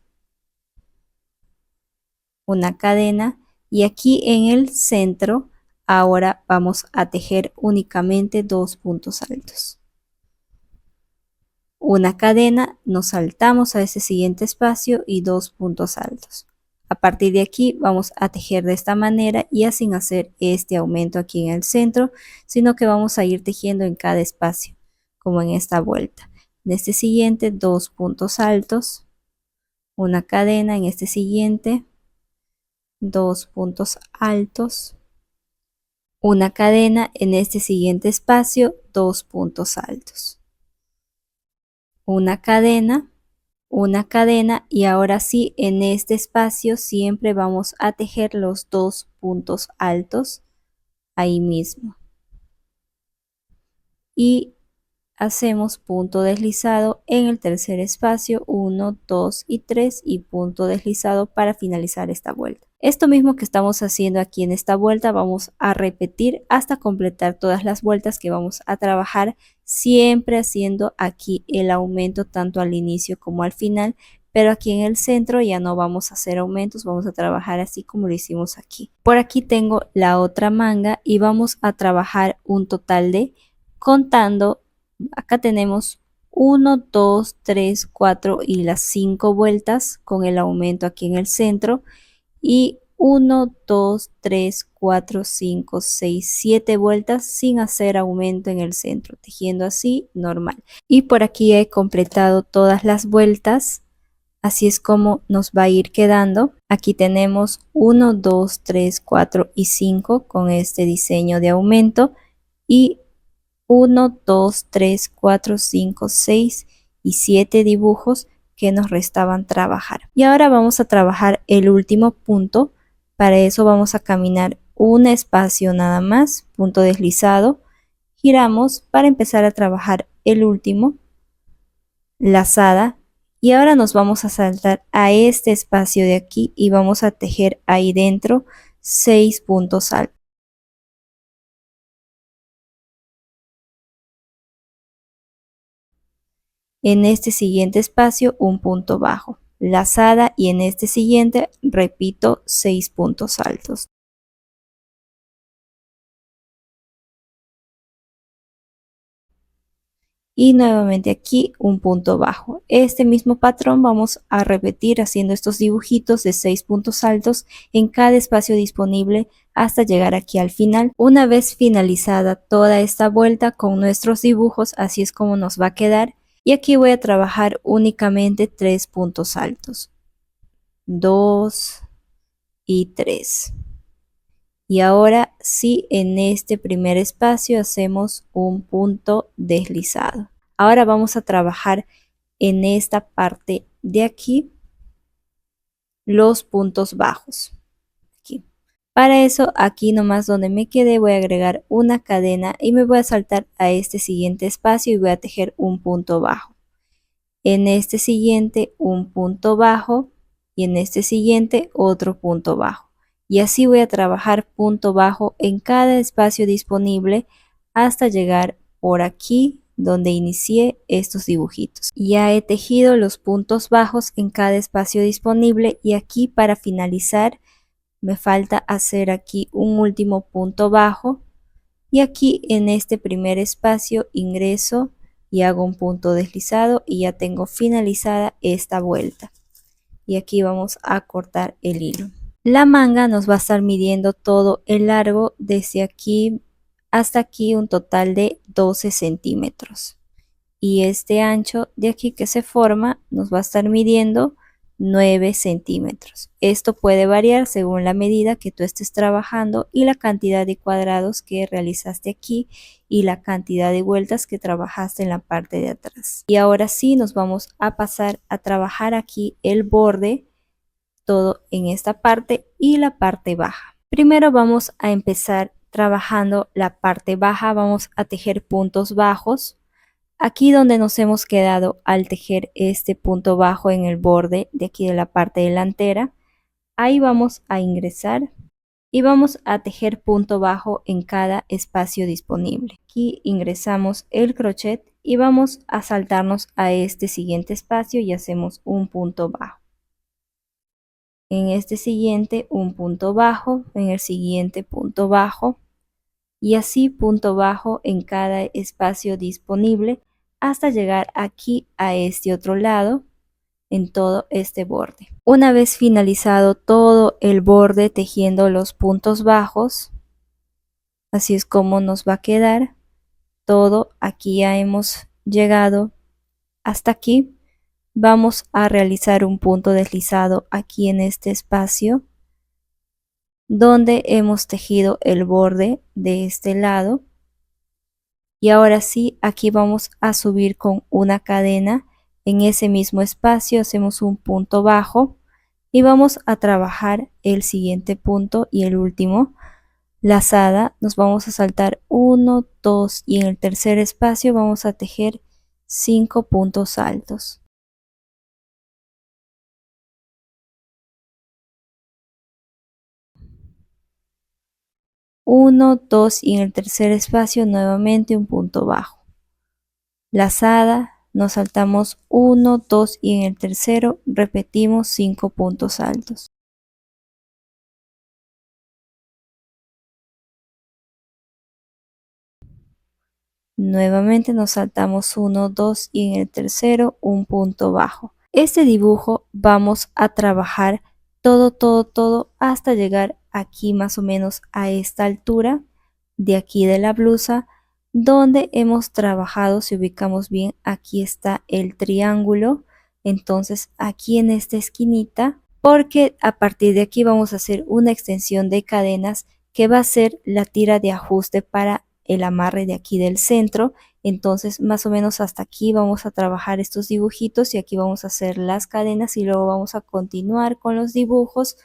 una cadena, y aquí en el centro ahora vamos a tejer únicamente 2 puntos altos, una cadena, nos saltamos a ese siguiente espacio y 2 puntos altos. A partir de aquí vamos a tejer de esta manera, ya sin hacer este aumento aquí en el centro, sino que vamos a ir tejiendo en cada espacio, como en esta vuelta. En este siguiente 2 puntos altos, una cadena, en este siguiente 2 puntos altos, una cadena, en este siguiente espacio 2 puntos altos, una cadena, y ahora sí en este espacio siempre vamos a tejer los 2 puntos altos ahí mismo, y hacemos punto deslizado en el tercer espacio, 1, 2 y 3, y punto deslizado para finalizar esta vuelta. Esto mismo que estamos haciendo aquí en esta vuelta vamos a repetir hasta completar todas las vueltas que vamos a trabajar, siempre haciendo aquí el aumento tanto al inicio como al final, pero aquí en el centro ya no vamos a hacer aumentos, vamos a trabajar así como lo hicimos aquí. Por aquí tengo la otra manga y vamos a trabajar un total de, contando, acá tenemos 1, 2, 3, 4 y las 5 vueltas con el aumento aquí en el centro, y 1, 2, 3, 4, 5, 6, 7 vueltas sin hacer aumento en el centro, tejiendo así normal. Y por aquí he completado todas las vueltas, así es como nos va a ir quedando. Aquí tenemos 1, 2, 3, 4 y 5 con este diseño de aumento, y 1, 2, 3, 4, 5, 6 y 7 dibujos que nos restaban trabajar. Y ahora vamos a trabajar el último punto. Para eso vamos a caminar un espacio nada más, punto deslizado, giramos para empezar a trabajar el último, lazada, y ahora nos vamos a saltar a este espacio de aquí y vamos a tejer ahí dentro 6 puntos altos. En este siguiente espacio un punto bajo, lazada, y en este siguiente repito 6 puntos altos. Y nuevamente aquí un punto bajo. Este mismo patrón vamos a repetir haciendo estos dibujitos de 6 puntos altos en cada espacio disponible hasta llegar aquí al final. Una vez finalizada toda esta vuelta con nuestros dibujos, así es como nos va a quedar. Y aquí voy a trabajar únicamente 3 puntos altos, 2 y 3. Y ahora sí, en este primer espacio hacemos un punto deslizado. Ahora vamos a trabajar en esta parte de aquí los puntos bajos. Aquí. Para eso, aquí nomás donde me quedé voy a agregar una cadena y me voy a saltar a este siguiente espacio y voy a tejer un punto bajo. En este siguiente un punto bajo, y en este siguiente otro punto bajo. Y así voy a trabajar punto bajo en cada espacio disponible hasta llegar por aquí donde inicié estos dibujitos. Ya he tejido los puntos bajos en cada espacio disponible, y aquí para finalizar me falta hacer aquí un último punto bajo, y aquí en este primer espacio ingreso y hago un punto deslizado y ya tengo finalizada esta vuelta. Y aquí vamos a cortar el hilo. La manga nos va a estar midiendo todo el largo desde aquí hasta aquí, un total de 12 centímetros. Y este ancho de aquí que se forma nos va a estar midiendo 9 centímetros. Esto puede variar según la medida que tú estés trabajando y la cantidad de cuadrados que realizaste aquí y la cantidad de vueltas que trabajaste en la parte de atrás. Y ahora sí nos vamos a pasar a trabajar aquí el borde, todo en esta parte y la parte baja. Primero vamos a empezar trabajando la parte baja, vamos a tejer puntos bajos. Aquí donde nos hemos quedado al tejer este punto bajo en el borde de aquí de la parte delantera, ahí vamos a ingresar y vamos a tejer punto bajo en cada espacio disponible. Aquí ingresamos el crochet y vamos a saltarnos a este siguiente espacio y hacemos un punto bajo. En este siguiente un punto bajo, en el siguiente punto bajo y así punto bajo en cada espacio disponible hasta llegar aquí a este otro lado en todo este borde. Una vez finalizado todo el borde tejiendo los puntos bajos, así es como nos va a quedar todo. Aquí ya hemos llegado hasta aquí. Vamos a realizar un punto deslizado aquí en este espacio donde hemos tejido el borde de este lado. Y ahora sí, aquí vamos a subir con una cadena en ese mismo espacio, hacemos un punto bajo y vamos a trabajar el siguiente punto y el último lazada. Nos vamos a saltar 1, 2 y en el tercer espacio vamos a tejer 5 puntos altos. Uno, 2 y en el tercer espacio nuevamente un punto bajo. Lazada, nos saltamos 1, 2 y en el tercero repetimos 5 puntos altos. Nuevamente nos saltamos 1, 2 y en el tercero un punto bajo. Este dibujo vamos a trabajar todo hasta llegar aquí más o menos a esta altura de aquí de la blusa donde hemos trabajado. Si ubicamos bien, aquí está el triángulo, entonces aquí en esta esquinita, porque a partir de aquí vamos a hacer una extensión de cadenas que va a ser la tira de ajuste para el amarre de aquí del centro. Entonces más o menos hasta aquí vamos a trabajar estos dibujitos y aquí vamos a hacer las cadenas y luego vamos a continuar con los dibujos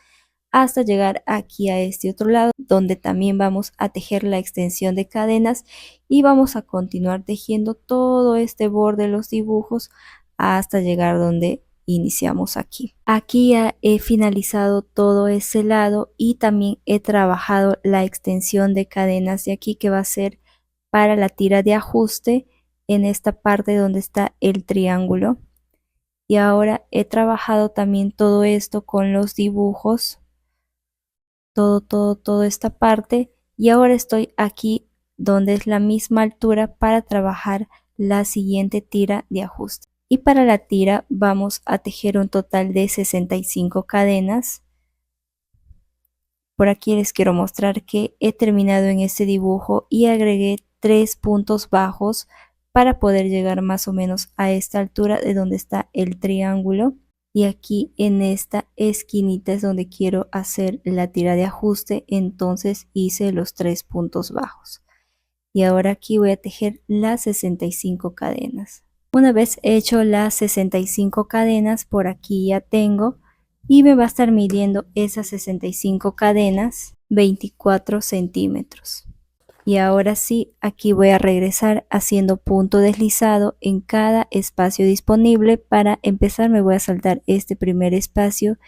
hasta llegar aquí a este otro lado donde también vamos a tejer la extensión de cadenas y vamos a continuar tejiendo todo este borde de los dibujos hasta llegar donde iniciamos aquí. Aquí ya he finalizado todo ese lado y también he trabajado la extensión de cadenas de aquí que va a ser para la tira de ajuste en esta parte donde está el triángulo. Y ahora he trabajado también todo esto con los dibujos, toda esta parte, y ahora estoy aquí donde es la misma altura para trabajar la siguiente tira de ajuste. Y para la tira vamos a tejer un total de 65 cadenas. Por aquí les quiero mostrar que he terminado en este dibujo y agregué 3 puntos bajos para poder llegar más o menos a esta altura de donde está el triángulo. Y aquí en esta esquinita es donde quiero hacer la tira de ajuste, entonces hice los 3 puntos bajos. Y ahora aquí voy a tejer las 65 cadenas. Una vez hecho las 65 cadenas, por aquí ya tengo y me va a estar midiendo esas 65 cadenas 24 centímetros. Y ahora sí, aquí voy a regresar haciendo punto deslizado en cada espacio disponible. Para empezar me voy a saltar este primer espacio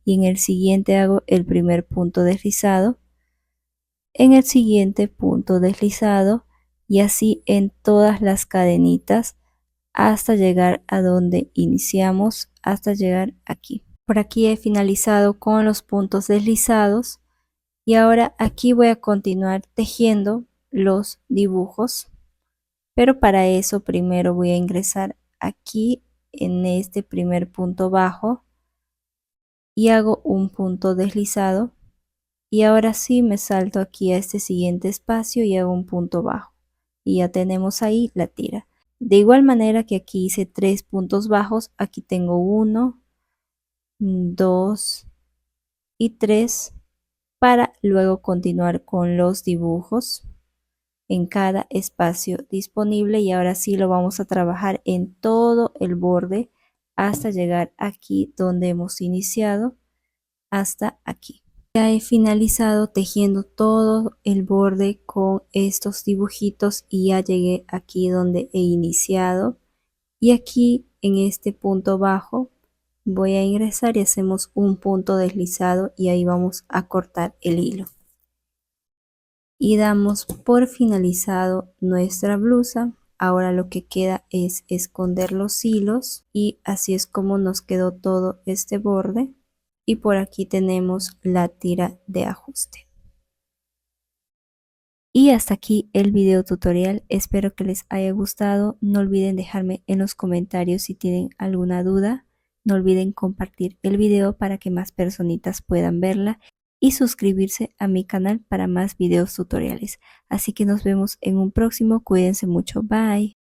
y en el siguiente hago el primer punto deslizado, en el siguiente punto deslizado y así en todas las cadenitas hasta llegar a donde iniciamos, hasta llegar aquí. Por aquí he finalizado con los puntos deslizados y ahora aquí voy a continuar tejiendo los dibujos, pero para eso primero voy a ingresar aquí en este primer punto bajo y hago un punto deslizado y ahora sí me salto aquí a este siguiente espacio y hago un punto bajo y ya tenemos ahí la tira. De igual manera que aquí hice 3 puntos bajos, aquí tengo 1, 2 y 3 para luego continuar con los dibujos en cada espacio disponible, y ahora sí lo vamos a trabajar en todo el borde hasta llegar aquí donde hemos iniciado, hasta aquí. Ya he finalizado tejiendo todo el borde con estos dibujitos y ya llegué aquí donde he iniciado, y aquí en este punto bajo voy a ingresar y hacemos un punto deslizado y ahí vamos a cortar el hilo y damos por finalizado nuestra blusa. Ahora lo que queda es esconder los hilos y así es como nos quedó todo este borde, y por aquí tenemos la tira de ajuste. Y hasta aquí el video tutorial, espero que les haya gustado. No olviden dejarme en los comentarios si tienen alguna duda. No olviden compartir el video para que más personitas puedan verla y suscribirse a mi canal para más videos tutoriales. Así que nos vemos en un próximo, cuídense mucho, bye.